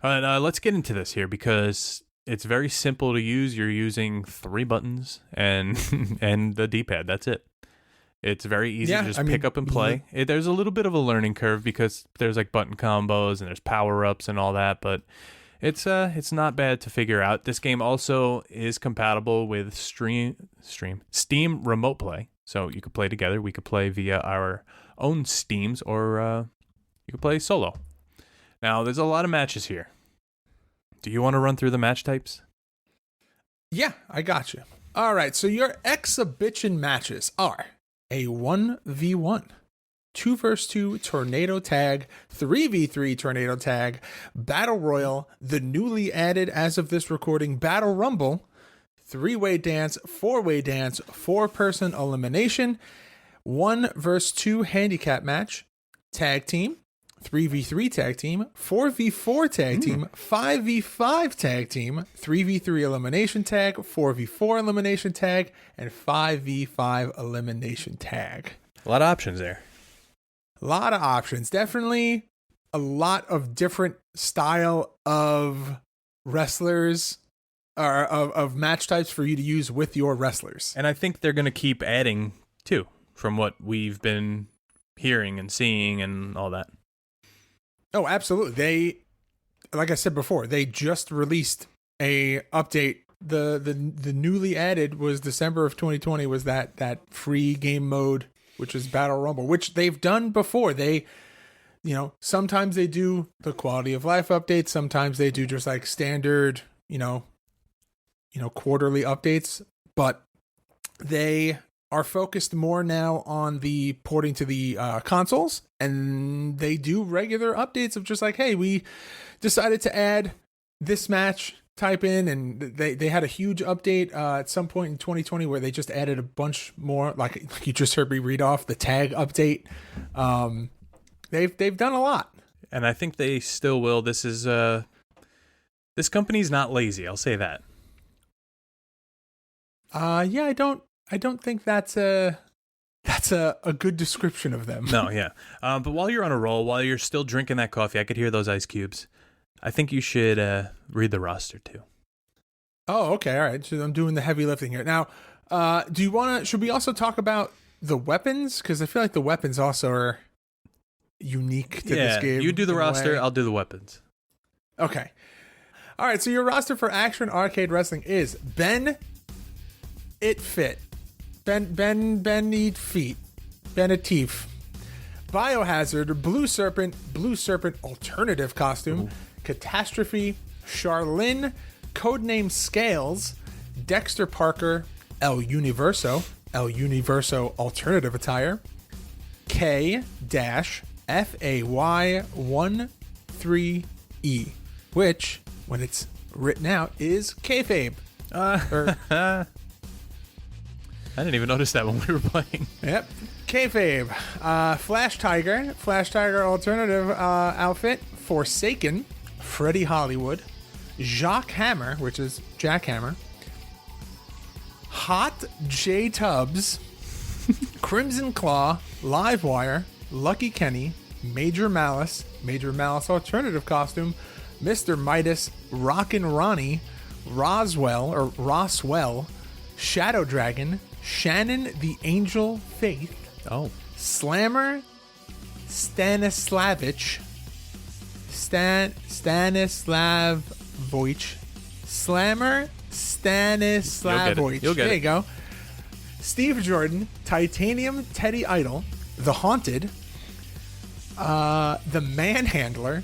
[SPEAKER 3] All right, let's get into this here, because it's very simple to use. You're using 3 buttons and and the D-pad. That's it. It's very easy to just pick up and play. There's a little bit of a learning curve because there's like button combos and there's power-ups and all that, but it's not bad to figure out. This game also is compatible with Steam Remote Play, so you could play together. We could play via our own Steams, or you could play solo. Now, there's a lot of matches here. Do you want to run through the match types?
[SPEAKER 2] Yeah, I got you. All right, so your exhibition matches are a 1v1, 2v2 tornado tag, 3v3 tornado tag, battle royal, the newly added as of this recording battle rumble, 3-way dance, 4-way dance, 4-person elimination, 1 vs 2 handicap match, tag team, 3v3 tag team, 4v4 tag team, 5v5 tag team, 3v3 elimination tag, 4v4 elimination tag, and 5v5 elimination tag.
[SPEAKER 3] A lot of options there.
[SPEAKER 2] A lot of options. Definitely a lot of different style of wrestlers or of match types for you to use with your wrestlers.
[SPEAKER 3] And I think they're going to keep adding too, from what we've been hearing and seeing and all that.
[SPEAKER 2] Oh, absolutely. They, like I said before, they just released a update. The newly added was December of 2020 was that free game mode, which is Battle Rumble, which they've done before. They, sometimes they do the quality of life updates. Sometimes they do just like standard, quarterly updates, but they are focused more now on the porting to the consoles, and they do regular updates of just like, hey, we decided to add this match, type in, and they had a huge update at some point in 2020 where they just added a bunch more, like you just heard me read off the tag update. They've done a lot,
[SPEAKER 3] and I think they still will. This is this company's not lazy, I'll say that.
[SPEAKER 2] Yeah, I don't think that's a good description of them.
[SPEAKER 3] No, yeah. But while you're on a roll, while you're still drinking that coffee, I could hear those ice cubes. I think you should read the roster too.
[SPEAKER 2] Oh, okay. All right. So I'm doing the heavy lifting here. Now, should we also talk about the weapons? Because I feel like the weapons also are unique to this game.
[SPEAKER 3] You do the roster, I'll do the weapons.
[SPEAKER 2] Okay. All right. So your roster for Action Arcade Wrestling is Ben It Fit. Ben Eat Feet. Benetif. Biohazard, Blue Serpent alternative costume, Ooh. Catastrophe, Charlene, Codename Scales, Dexter Parker, El Universo alternative attire, K-FAY13E, which, when it's written out, is kayfabe.
[SPEAKER 3] I didn't even notice that when we were playing.
[SPEAKER 2] Yep. Kayfabe. Flash Tiger alternative outfit. Forsaken. Freddie Hollywood. Jacques Hammer, which is Jack Hammer. Hot J Tubbs. Crimson Claw. Livewire. Lucky Kenny. Major Malice alternative costume. Mr. Midas. Rockin' Ronnie. Roswell. Shadow Dragon. Shannon the Angel Faith.
[SPEAKER 3] Oh.
[SPEAKER 2] Slammer Stanislavich. Stanislavovich. Slammer Stanislavovich.
[SPEAKER 3] You'll get it.
[SPEAKER 2] There you go. Steve Jordan. Titanium Teddy Idol. The Haunted. The Manhandler.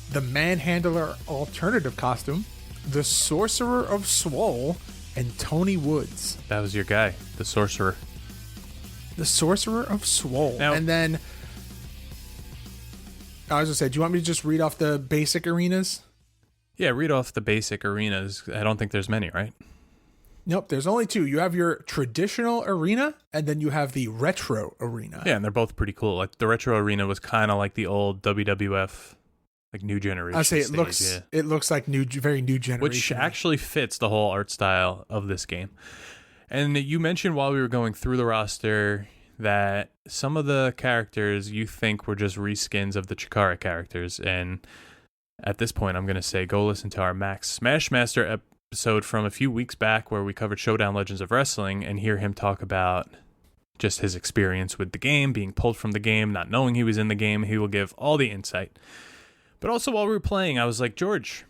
[SPEAKER 2] The Manhandler alternative costume. The Sorcerer of Swole. And Tony Woods.
[SPEAKER 3] That was your guy, the Sorcerer.
[SPEAKER 2] The Sorcerer of Swole.
[SPEAKER 3] Now,
[SPEAKER 2] and then, I was going to say, do you want me to just read off the basic arenas?
[SPEAKER 3] Yeah, read off the basic arenas. I don't think there's many, right?
[SPEAKER 2] Nope, there's only 2. You have your traditional arena, and then you have the retro arena.
[SPEAKER 3] Yeah, and they're both pretty cool. Like the retro arena was kind of like the old WWF, like new generation.
[SPEAKER 2] I'd say it
[SPEAKER 3] stage,
[SPEAKER 2] looks like very new generation,
[SPEAKER 3] which actually fits the whole art style of this game. And you mentioned while we were going through the roster that some of the characters you think were just reskins of the Chikara characters, and at this point I'm going to say go listen to our Max Smashmaster episode from a few weeks back where we covered Showdown Legends of Wrestling and hear him talk about just his experience with the game, being pulled from the game, not knowing he was in the game. He will give all the insight. But also while we were playing, I was like, George,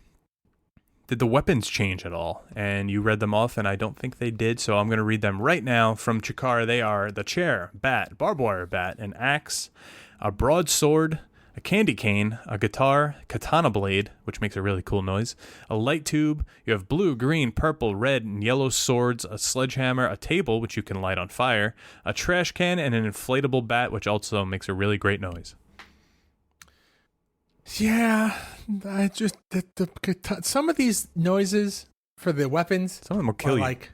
[SPEAKER 3] did the weapons change at all? And you read them off, and I don't think they did, so I'm going to read them right now from Chikara. They are the chair, bat, barbed wire bat, an axe, a broadsword, a candy cane, a guitar, katana blade, which makes a really cool noise, a light tube, you have blue, green, purple, red, and yellow swords, a sledgehammer, a table, which you can light on fire, a trash can, and an inflatable bat, which also makes a really great noise.
[SPEAKER 2] Yeah, I just some of these noises for the weapons,
[SPEAKER 3] Some of them will kill you.
[SPEAKER 2] like,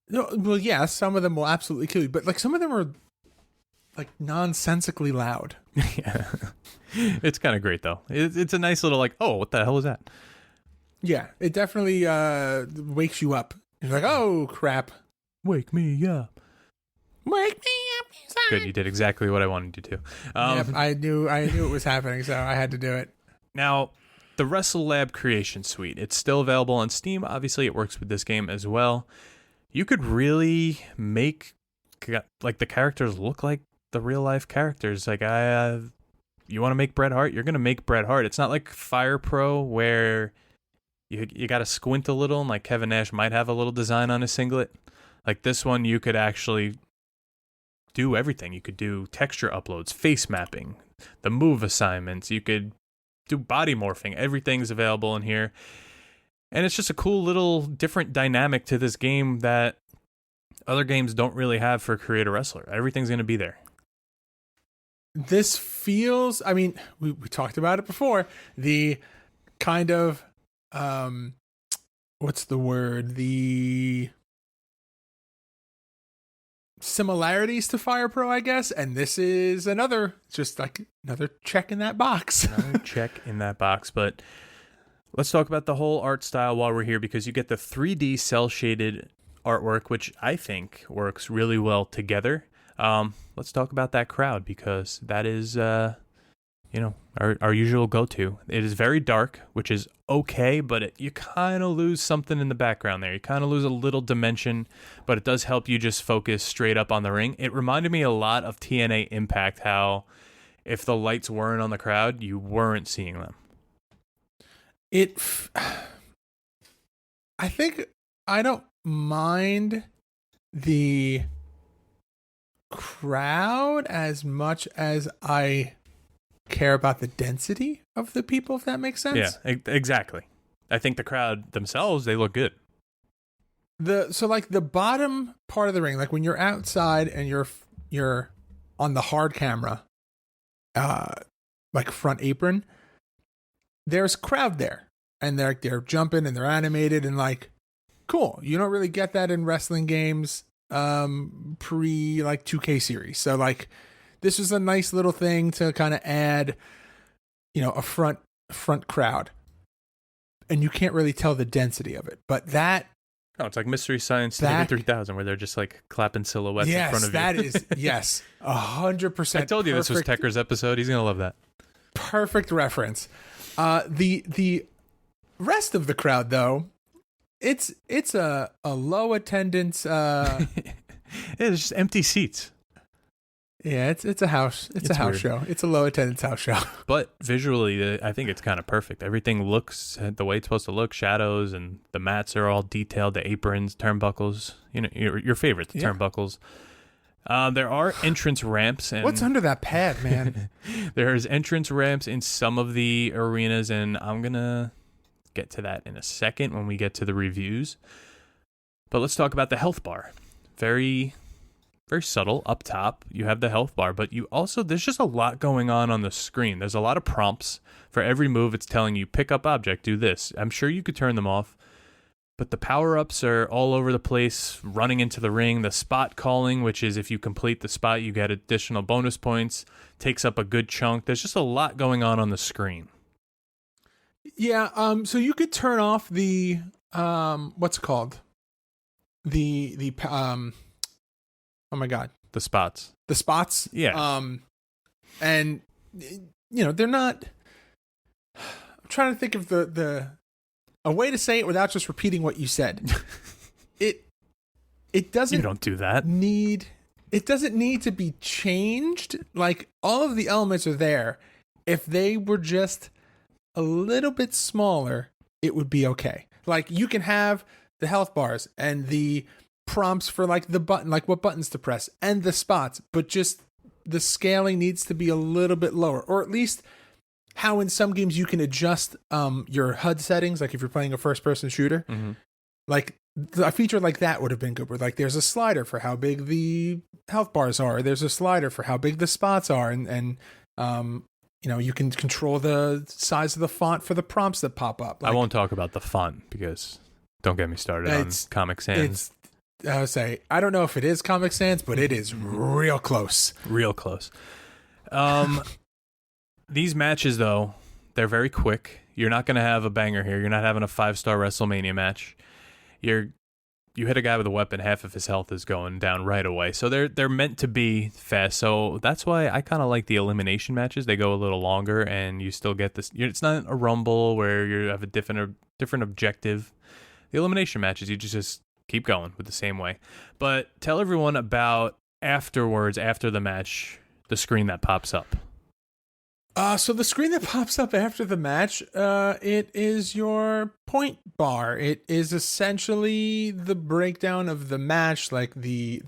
[SPEAKER 2] no, well, yeah, some of them will absolutely kill you, but like some of them are like nonsensically loud.
[SPEAKER 3] Yeah. It's kind of great, though. It's a nice little, like, oh, what the hell is that?
[SPEAKER 2] Yeah, it definitely wakes you up. You're like, oh crap,
[SPEAKER 3] Wake me up.
[SPEAKER 2] wake me up inside.
[SPEAKER 3] Good, you did exactly what I wanted you to.
[SPEAKER 2] Yep, I knew it was happening, so I had to do it.
[SPEAKER 3] Now, the Wrestle Lab Creation Suite, it's still available on Steam. Obviously, it works with this game as well. You could really make like the characters look like the real life characters. Like you want to make Bret Hart, you're gonna make Bret Hart. It's not like Fire Pro where you got to squint a little, and like Kevin Nash might have a little design on his singlet. Like this one, you could actually do everything. You could do texture uploads, face mapping, the move assignments. You could do body morphing. Everything's available in here. And it's just a cool little different dynamic to this game that other games don't really have for Create a Wrestler. Everything's going to be there.
[SPEAKER 2] This feels, I mean, we talked about it before, the kind of what's the word, the similarities to Fire Pro, I guess, and this is another check in that box.
[SPEAKER 3] Another check in that box. But let's talk about the whole art style while we're here, because you get the 3D cell shaded artwork, which I think works really well together. Let's talk about that crowd, because that is our usual go-to. It is very dark, which is okay, but you kind of lose something in the background there. You kind of lose a little dimension, but it does help you just focus straight up on the ring. It reminded me a lot of TNA Impact, how if the lights weren't on the crowd, you weren't seeing them.
[SPEAKER 2] I think I don't mind the crowd as much as I care about the density of the people, if that makes sense.
[SPEAKER 3] Yeah, exactly. I think the crowd themselves, they look good.
[SPEAKER 2] So like the bottom part of the ring, like when you're outside and you're on the hard camera, like front apron, there's crowd there, and they're jumping and they're animated and like cool. You don't really get that in wrestling games pre like 2K series. So like this was a nice little thing to kind of add, a front crowd, and you can't really tell the density of it. But that,
[SPEAKER 3] it's like Mystery Science Theater 3000, where they're just like clapping silhouettes in front of you.
[SPEAKER 2] That is, yes, 100%.
[SPEAKER 3] I told you this was Tekker's episode. He's gonna love that.
[SPEAKER 2] Perfect reference. The rest of the crowd, though, it's a low attendance.
[SPEAKER 3] It's just empty seats.
[SPEAKER 2] Yeah, it's a house. It's a house
[SPEAKER 3] weird.
[SPEAKER 2] show. It's a low attendance house show.
[SPEAKER 3] But visually, I think it's kind of perfect. Everything looks the way it's supposed to look. Shadows and the mats are all detailed. The aprons, turnbuckles. Your favorite, the turnbuckles. There are entrance ramps. And
[SPEAKER 2] what's under that pad, man?
[SPEAKER 3] There's entrance ramps in some of the arenas, and I'm gonna get to that in a second when we get to the reviews. But let's talk about the health bar. Very, very subtle up top. You have the health bar, but there's just a lot going on the screen. There's a lot of prompts for every move. It's telling you, pick up object, do this. I'm sure you could turn them off, but the power-ups are all over the place, running into the ring. The spot calling, which is if you complete the spot, you get additional bonus points, takes up a good chunk. There's just a lot going on the screen.
[SPEAKER 2] Yeah, so you could turn off the what's it called? The oh my god.
[SPEAKER 3] The spots.
[SPEAKER 2] The spots?
[SPEAKER 3] Yeah.
[SPEAKER 2] And they're not, I'm trying to think of a way to say it without just repeating what you said. It doesn't
[SPEAKER 3] You don't do that.
[SPEAKER 2] It doesn't need to be changed. Like all of the elements are there. If they were just a little bit smaller, it would be okay. Like you can have the health bars and the prompts for like the button, like what buttons to press, and the spots, but just the scaling needs to be a little bit lower, or at least how in some games you can adjust your HUD settings, like if you're playing a first-person shooter.
[SPEAKER 3] Mm-hmm.
[SPEAKER 2] Like a feature like that would have been good, where like there's a slider for how big the health bars are, there's a slider for how big the spots are, and you can control the size of the font for the prompts that pop up.
[SPEAKER 3] I won't talk about the font because don't get me started on Comic Sans.
[SPEAKER 2] I would say, I don't know if it is Comic Sans, but it is real close.
[SPEAKER 3] Real close. These matches, though, they're very quick. You're not going to have a banger here. You're not having a 5-star WrestleMania match. You hit a guy with a weapon, half of his health is going down right away. So they're meant to be fast. So that's why I kind of like the elimination matches. They go a little longer, and you still get this. It's not a rumble where you have a different objective. The elimination matches, you just keep going with the same way. But tell everyone about afterwards, after the match, the screen that pops up.
[SPEAKER 2] So the screen that pops up after the match, it is your point bar. It is essentially the breakdown of the match, like the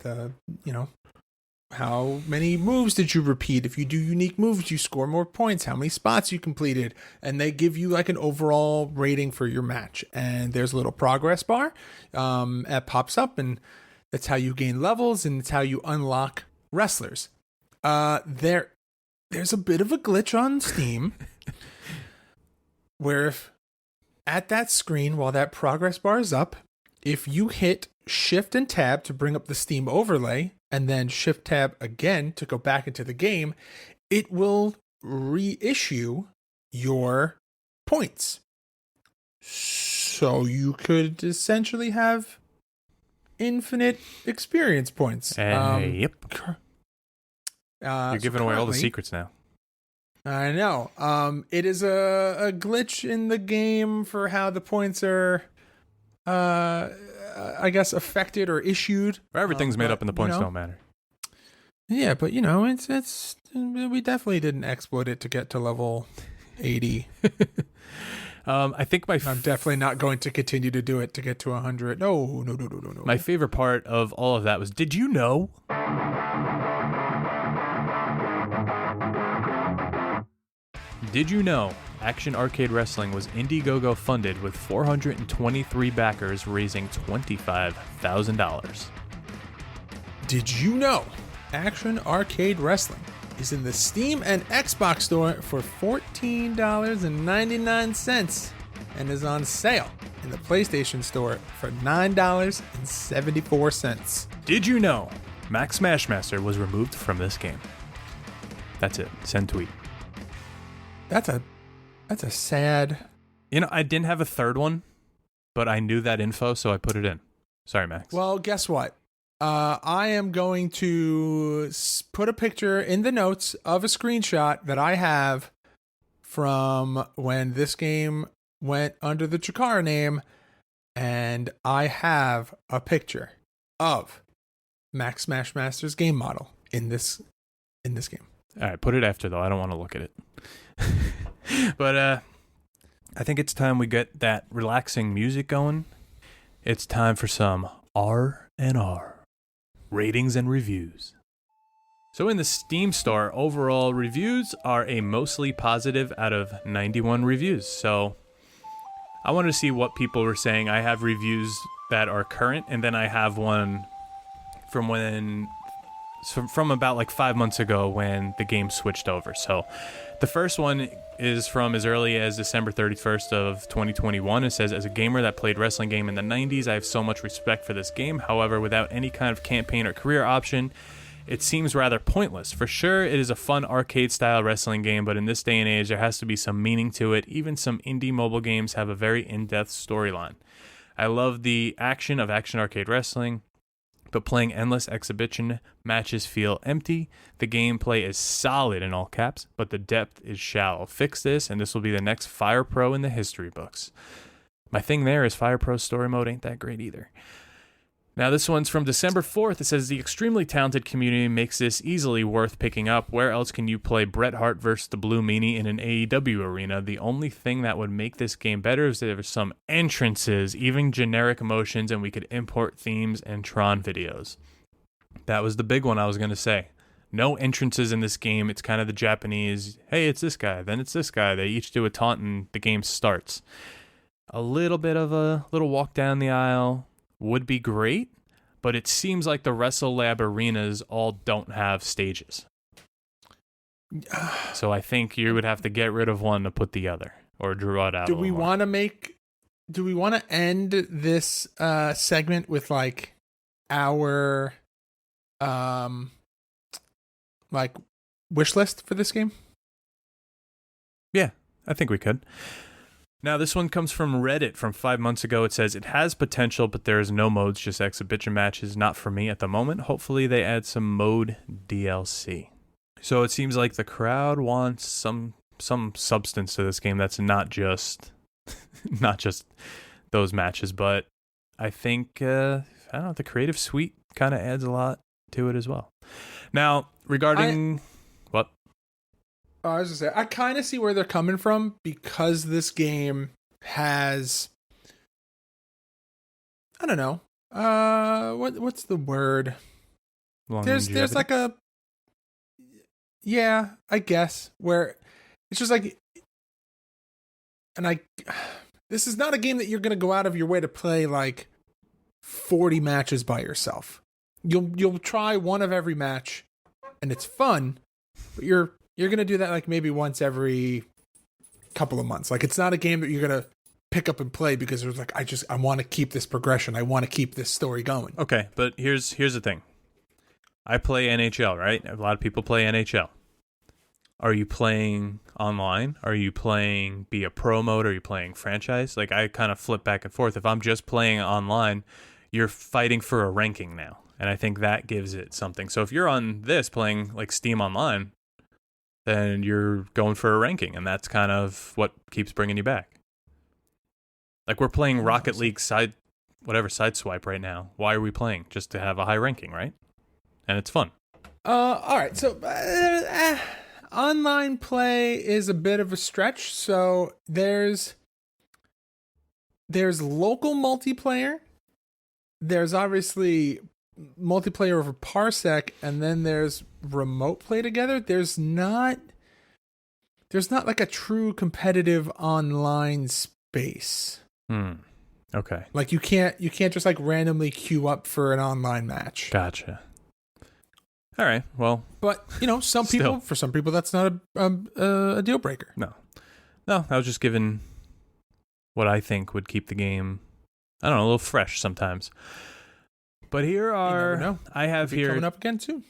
[SPEAKER 2] how many moves did you repeat? If you do unique moves, you score more points. How many spots you completed, and they give you like an overall rating for your match. And there's a little progress bar that pops up, and that's how you gain levels, and it's how you unlock wrestlers. There's a bit of a glitch on Steam where if at that screen, while that progress bar is up, if you hit Shift and Tab to bring up the Steam overlay, and then Shift Tab again to go back into the game, it will reissue your points. So you could essentially have infinite experience points.
[SPEAKER 3] Yep. You're giving away all the secrets now.
[SPEAKER 2] I know. It is a glitch in the game for how the points are, I guess, affected or issued.
[SPEAKER 3] Everything's made up and the points don't matter.
[SPEAKER 2] Yeah, but it's we definitely didn't exploit it to get to level 80.
[SPEAKER 3] I think
[SPEAKER 2] I'm definitely not going to continue to do it to get to 100. No.
[SPEAKER 3] My favorite part of all of that was, did you know? Did you know Action Arcade Wrestling was Indiegogo funded with 423 backers raising $25,000?
[SPEAKER 2] Did you know Action Arcade Wrestling is in the Steam and Xbox store for $14.99 and is on sale in the PlayStation store for $9.74?
[SPEAKER 3] Did you know Max Smashmaster was removed from this game? That's it. Send tweet.
[SPEAKER 2] That's a sad...
[SPEAKER 3] I didn't have a third one, but I knew that info, so I put it in. Sorry, Max.
[SPEAKER 2] Well, guess what? I am going to put a picture in the notes of a screenshot that I have from when this game went under the Chikara name, and I have a picture of Max Smashmaster's game model in this game.
[SPEAKER 3] All right, put it after, though. I don't want to look at it. But I think it's time we get that relaxing music going. It's time for some R&R, ratings and reviews. So in the Steam store, overall reviews are a mostly positive out of 91 reviews. So I wanted to see what people were saying. I have reviews that are current, and then I have one from about like 5 months ago when the game switched over. So the first one is from as early as December 31st of 2021. It says, as a gamer that played wrestling game in the 90s, I have so much respect for this game. However, without any kind of campaign or career option, it seems rather pointless. For sure, it is a fun arcade-style wrestling game, but in this day and age, there has to be some meaning to it. Even some indie mobile games have a very in-depth storyline. I love the action of Action Arcade Wrestling, but playing endless exhibition matches feel empty. The gameplay is solid in all caps, but the depth is shallow. Fix this, and this will be the next Fire Pro in the history books. My thing there is Fire Pro's story mode ain't that great either. Now this one's from December 4th. It says, the extremely talented community makes this easily worth picking up. Where else can you play Bret Hart versus the Blue Meanie in an AEW arena? The only thing that would make this game better is that there were some entrances, even generic emotions, and we could import themes and Tron videos. That was the big one I was going to say. No entrances in this game. It's kind of the Japanese, hey, it's this guy, then it's this guy. They each do a taunt and the game starts. A little bit of a little walk down the aisle would be great, but it seems like the Wrestle Lab arenas all don't have stages. So I think you would have to get rid of one to put the other, or draw it out.
[SPEAKER 2] Do we want to end this segment with like our like wish list for this game?
[SPEAKER 3] Yeah, I think we could. Now, this one comes from Reddit from 5 months ago. It says, it has potential, but there is no modes, just exhibition matches. Not for me at the moment. Hopefully they add some mode DLC. So it seems like the crowd wants some substance to this game that's not just those matches. But I think, I don't know, the Creative Suite kind of adds a lot to it as well. Now, regarding... what?
[SPEAKER 2] I was gonna say, I kind of see where they're coming from, because this game has, I don't know, what's the word? There's like a, yeah, I guess, where it's just like, and this is not a game that you're gonna go out of your way to play like 40 matches by yourself. You'll try one of every match, and it's fun, but you're going to do that like maybe once every couple of months. Like, it's not a game that you're going to pick up and play because there's like, I want to keep this progression. I want to keep this story going.
[SPEAKER 3] Okay, but here's the thing. I play NHL, right? A lot of people play NHL. Are you playing online? Are you playing be a pro mode? Are you playing franchise? Like, I kind of flip back and forth. If I'm just playing online, you're fighting for a ranking now. And I think that gives it something. So if you're on this playing like Steam Online, then you're going for a ranking, and that's kind of what keeps bringing you back. Like, we're playing Rocket League Sideswipe right now. Why are we playing? Just to have a high ranking, right? And it's fun.
[SPEAKER 2] All right. So online play is a bit of a stretch. So there's local multiplayer. There's obviously multiplayer over Parsec, and then there's remote play together. There's not like a true competitive online space.
[SPEAKER 3] Okay.
[SPEAKER 2] Like, you can't just like randomly queue up for an online match.
[SPEAKER 3] Gotcha. All right. Well,
[SPEAKER 2] but for some people that's not a deal breaker.
[SPEAKER 3] No, I was just giving what I think would keep the game, I don't know, a little fresh sometimes. But here are, I have here
[SPEAKER 2] coming up again too.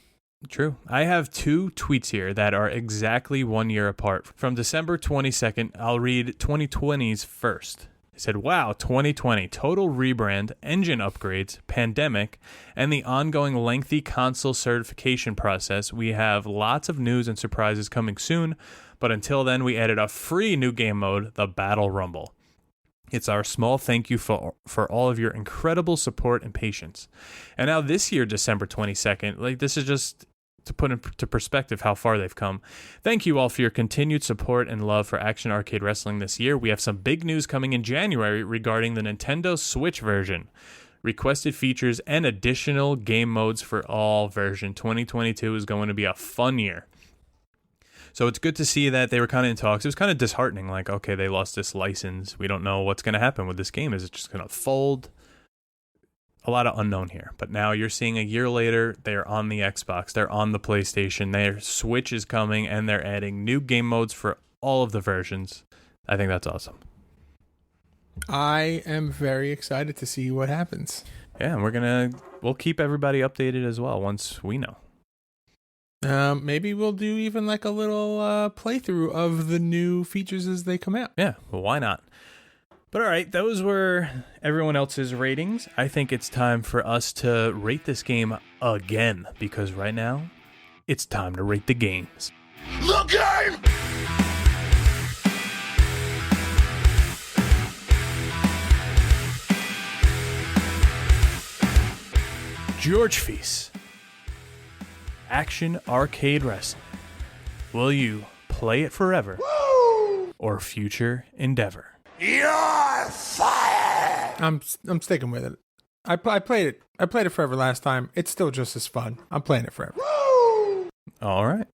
[SPEAKER 3] True. I have 2 tweets here that are exactly 1 year apart. From December 22nd, I'll read 2020's first. It said, wow, 2020, total rebrand, engine upgrades, pandemic, and the ongoing lengthy console certification process. We have lots of news and surprises coming soon, but until then, we added a free new game mode, the Battle Rumble. It's our small thank you for all of your incredible support and patience. And now this year, December 22nd, like, this is just to put into perspective how far they've come. Thank you all for your continued support and love for Action Arcade Wrestling this year. We have some big news coming in January regarding the Nintendo Switch version, requested features, and additional game modes for all version. 2022 is going to be a fun year. So it's good to see that they were kind of in talks. It was kind of disheartening, like, okay, they lost this license. We don't know what's going to happen with this game. Is it just going to fold? A lot of unknown here. But now you're seeing a year later, they're on the Xbox, they're on the PlayStation, their Switch is coming, and they're adding new game modes for all of the versions. I think that's awesome.
[SPEAKER 2] I am very excited to see what happens.
[SPEAKER 3] Yeah, and we'll keep everybody updated as well once we know.
[SPEAKER 2] Maybe we'll do even like a little playthrough of the new features as they come out.
[SPEAKER 3] Yeah, well, why not? But all right, those were everyone else's ratings. I think it's time for us to rate this game again, because right now, it's time to rate the games.
[SPEAKER 1] The game!
[SPEAKER 3] George Feis, Action Arcade Wrestling. Will you play it forever?
[SPEAKER 1] Woo!
[SPEAKER 3] Or future endeavor?
[SPEAKER 1] You're fired!
[SPEAKER 2] I'm sticking with it. I played it forever last time. It's still just as fun. I'm playing it forever.
[SPEAKER 1] Woo!
[SPEAKER 3] All right.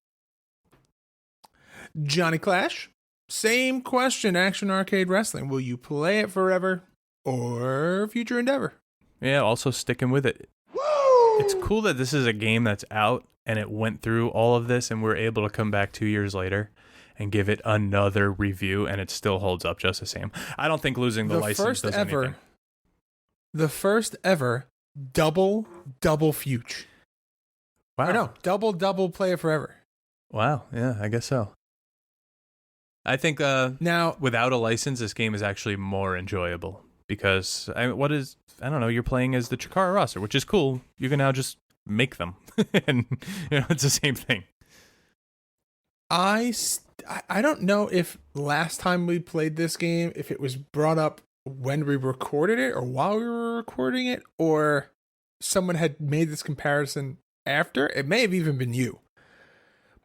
[SPEAKER 2] Johnny Clash, same question. Action Arcade Wrestling. Will you play it forever or future endeavor?
[SPEAKER 3] Yeah, also sticking with it. Woo! It's cool that this is a game that's out and it went through all of this and we're able to come back 2 years later and give it another review and it still holds up just the same. I don't think losing the license does anything.
[SPEAKER 2] The first ever double future.
[SPEAKER 3] Wow.
[SPEAKER 2] Or no, double play it forever.
[SPEAKER 3] Wow. Yeah, I guess so. I think
[SPEAKER 2] now
[SPEAKER 3] without a license, this game is actually more enjoyable because you're playing as the Chikara roster, which is cool. You can now just make them, and it's the same thing.
[SPEAKER 2] I don't know if last time we played this game, if it was brought up when we recorded it or while we were recording it, or someone had made this comparison after. It may have even been you.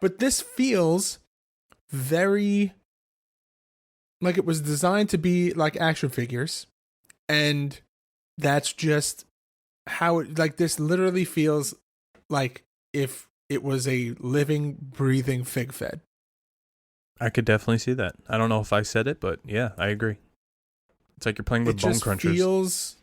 [SPEAKER 2] But this feels very like it was designed to be like action figures. And that's just how it, like, this literally feels like if it was a living, breathing fig fed.
[SPEAKER 3] I could definitely see that. I don't know if I said it, but yeah, I agree. It's like you're playing with bone crunchers.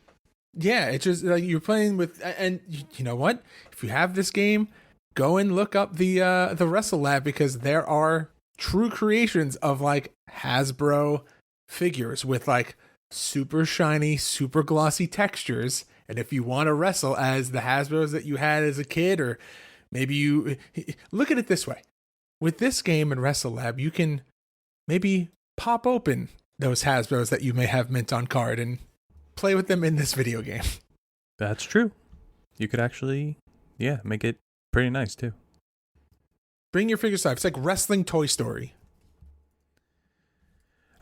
[SPEAKER 3] It's just like you're playing with, and you know what? If you have this game, go and look up the Wrestle Lab, because there are true creations of like Hasbro figures with like super shiny, super glossy textures. And if you want to wrestle as the Hasbros that you had as a kid, or maybe you look at it this way, with this game in Wrestle Lab, you can maybe pop open those Hasbros that you may have mint on card and play with them in this video game. That's true. You could actually, make it pretty nice too.
[SPEAKER 2] Bring your figure size. It's like wrestling Toy Story.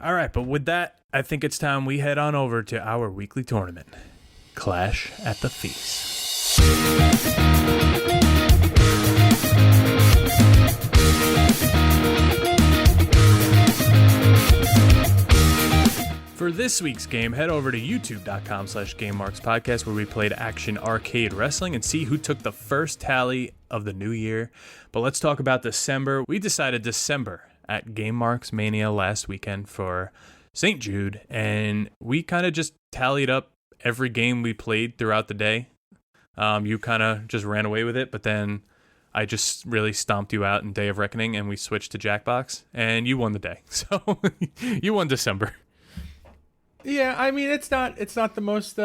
[SPEAKER 3] All right, but with that, I think it's time we head on over to our weekly tournament, Clash at the Feast. For this week's game, head over to youtube.com/GameMarksPodcast, where we played Action Arcade Wrestling, and see who took the first tally of the new year. But let's talk about December. We decided December at Game Marks Mania last weekend for St. Jude, and we kind of just tallied up every game we played throughout the day. You kind of just ran away with it, but then I just really stomped you out in Day of Reckoning, and we switched to Jackbox, and you won the day. So you won December.
[SPEAKER 2] Yeah, I mean, it's not the most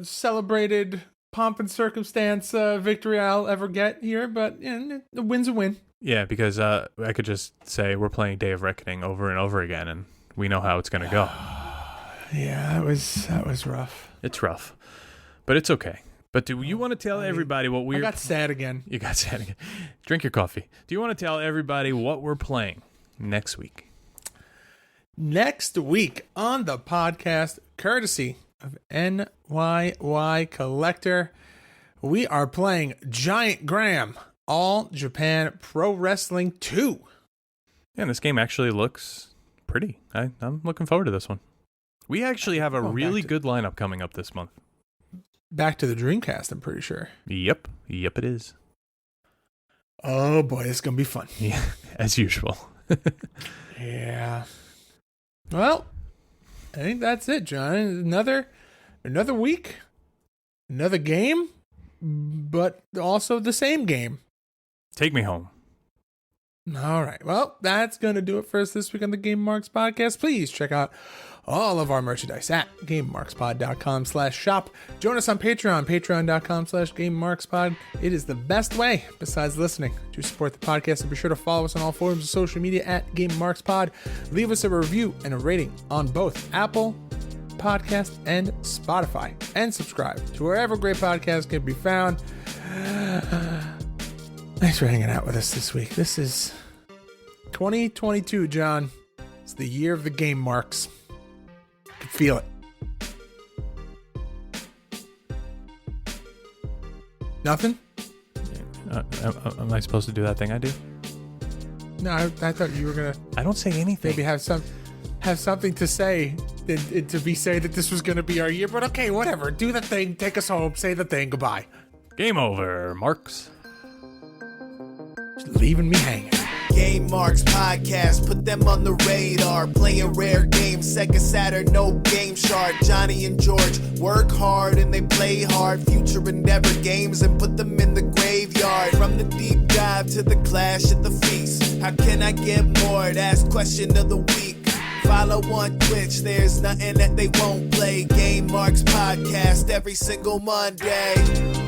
[SPEAKER 2] celebrated pomp and circumstance victory I'll ever get here, but a win's a win.
[SPEAKER 3] Yeah, because I could just say we're playing Day of Reckoning over and over again, and we know how it's going to go.
[SPEAKER 2] Yeah, that was rough.
[SPEAKER 3] It's rough, but it's okay. But do you want to tell everybody what we're...
[SPEAKER 2] I got sad again.
[SPEAKER 3] You got sad again. Drink your coffee. Do you want to tell everybody what we're playing next week?
[SPEAKER 2] Next week on the podcast, courtesy of NYY Collector, we are playing Giant Graham All Japan Pro Wrestling 2.
[SPEAKER 3] Yeah, and this game actually looks pretty. I'm looking forward to this one. We actually have a really good lineup coming up this month.
[SPEAKER 2] Back to the Dreamcast, I'm pretty sure.
[SPEAKER 3] Yep, it is.
[SPEAKER 2] Oh boy, it's going to be fun.
[SPEAKER 3] Yeah, as usual.
[SPEAKER 2] Yeah. Well, I think that's it, John. Another week, another game, but also the same game.
[SPEAKER 3] Take me home.
[SPEAKER 2] All right. Well, that's going to do it for us this week on the Game Marks Podcast. Please check out all of our merchandise at GameMarksPod.com/shop. Join us on Patreon, patreon.com/GameMarksPod. It is the best way, besides listening, to support the podcast. And be sure to follow us on all forms of social media at GameMarksPod. Leave us a review and a rating on both Apple Podcast and Spotify. And subscribe to wherever great podcasts can be found. Thanks for hanging out with us this week. This is 2022, John. It's the year of the Game Marks. I can feel it. Nothing?
[SPEAKER 3] Am I supposed to do that thing I do?
[SPEAKER 2] No, I thought you were gonna.
[SPEAKER 3] I don't say anything.
[SPEAKER 2] Maybe have something to say to say that this was gonna be our year. But okay, whatever. Do the thing. Take us home. Say the thing. Goodbye.
[SPEAKER 3] Game over, Marks.
[SPEAKER 2] leaving me hanging.
[SPEAKER 4] Game Marks Podcast, put them on the radar. Playing rare games, Sega Saturn, no Game Shark. Johnny and George work hard and they play hard. Future endeavor games and put them in the graveyard. From the deep dive to the clash at the feast. How can I get more? That's question of the week. Follow on Twitch, there's nothing that they won't play. Game Marks Podcast every single Monday.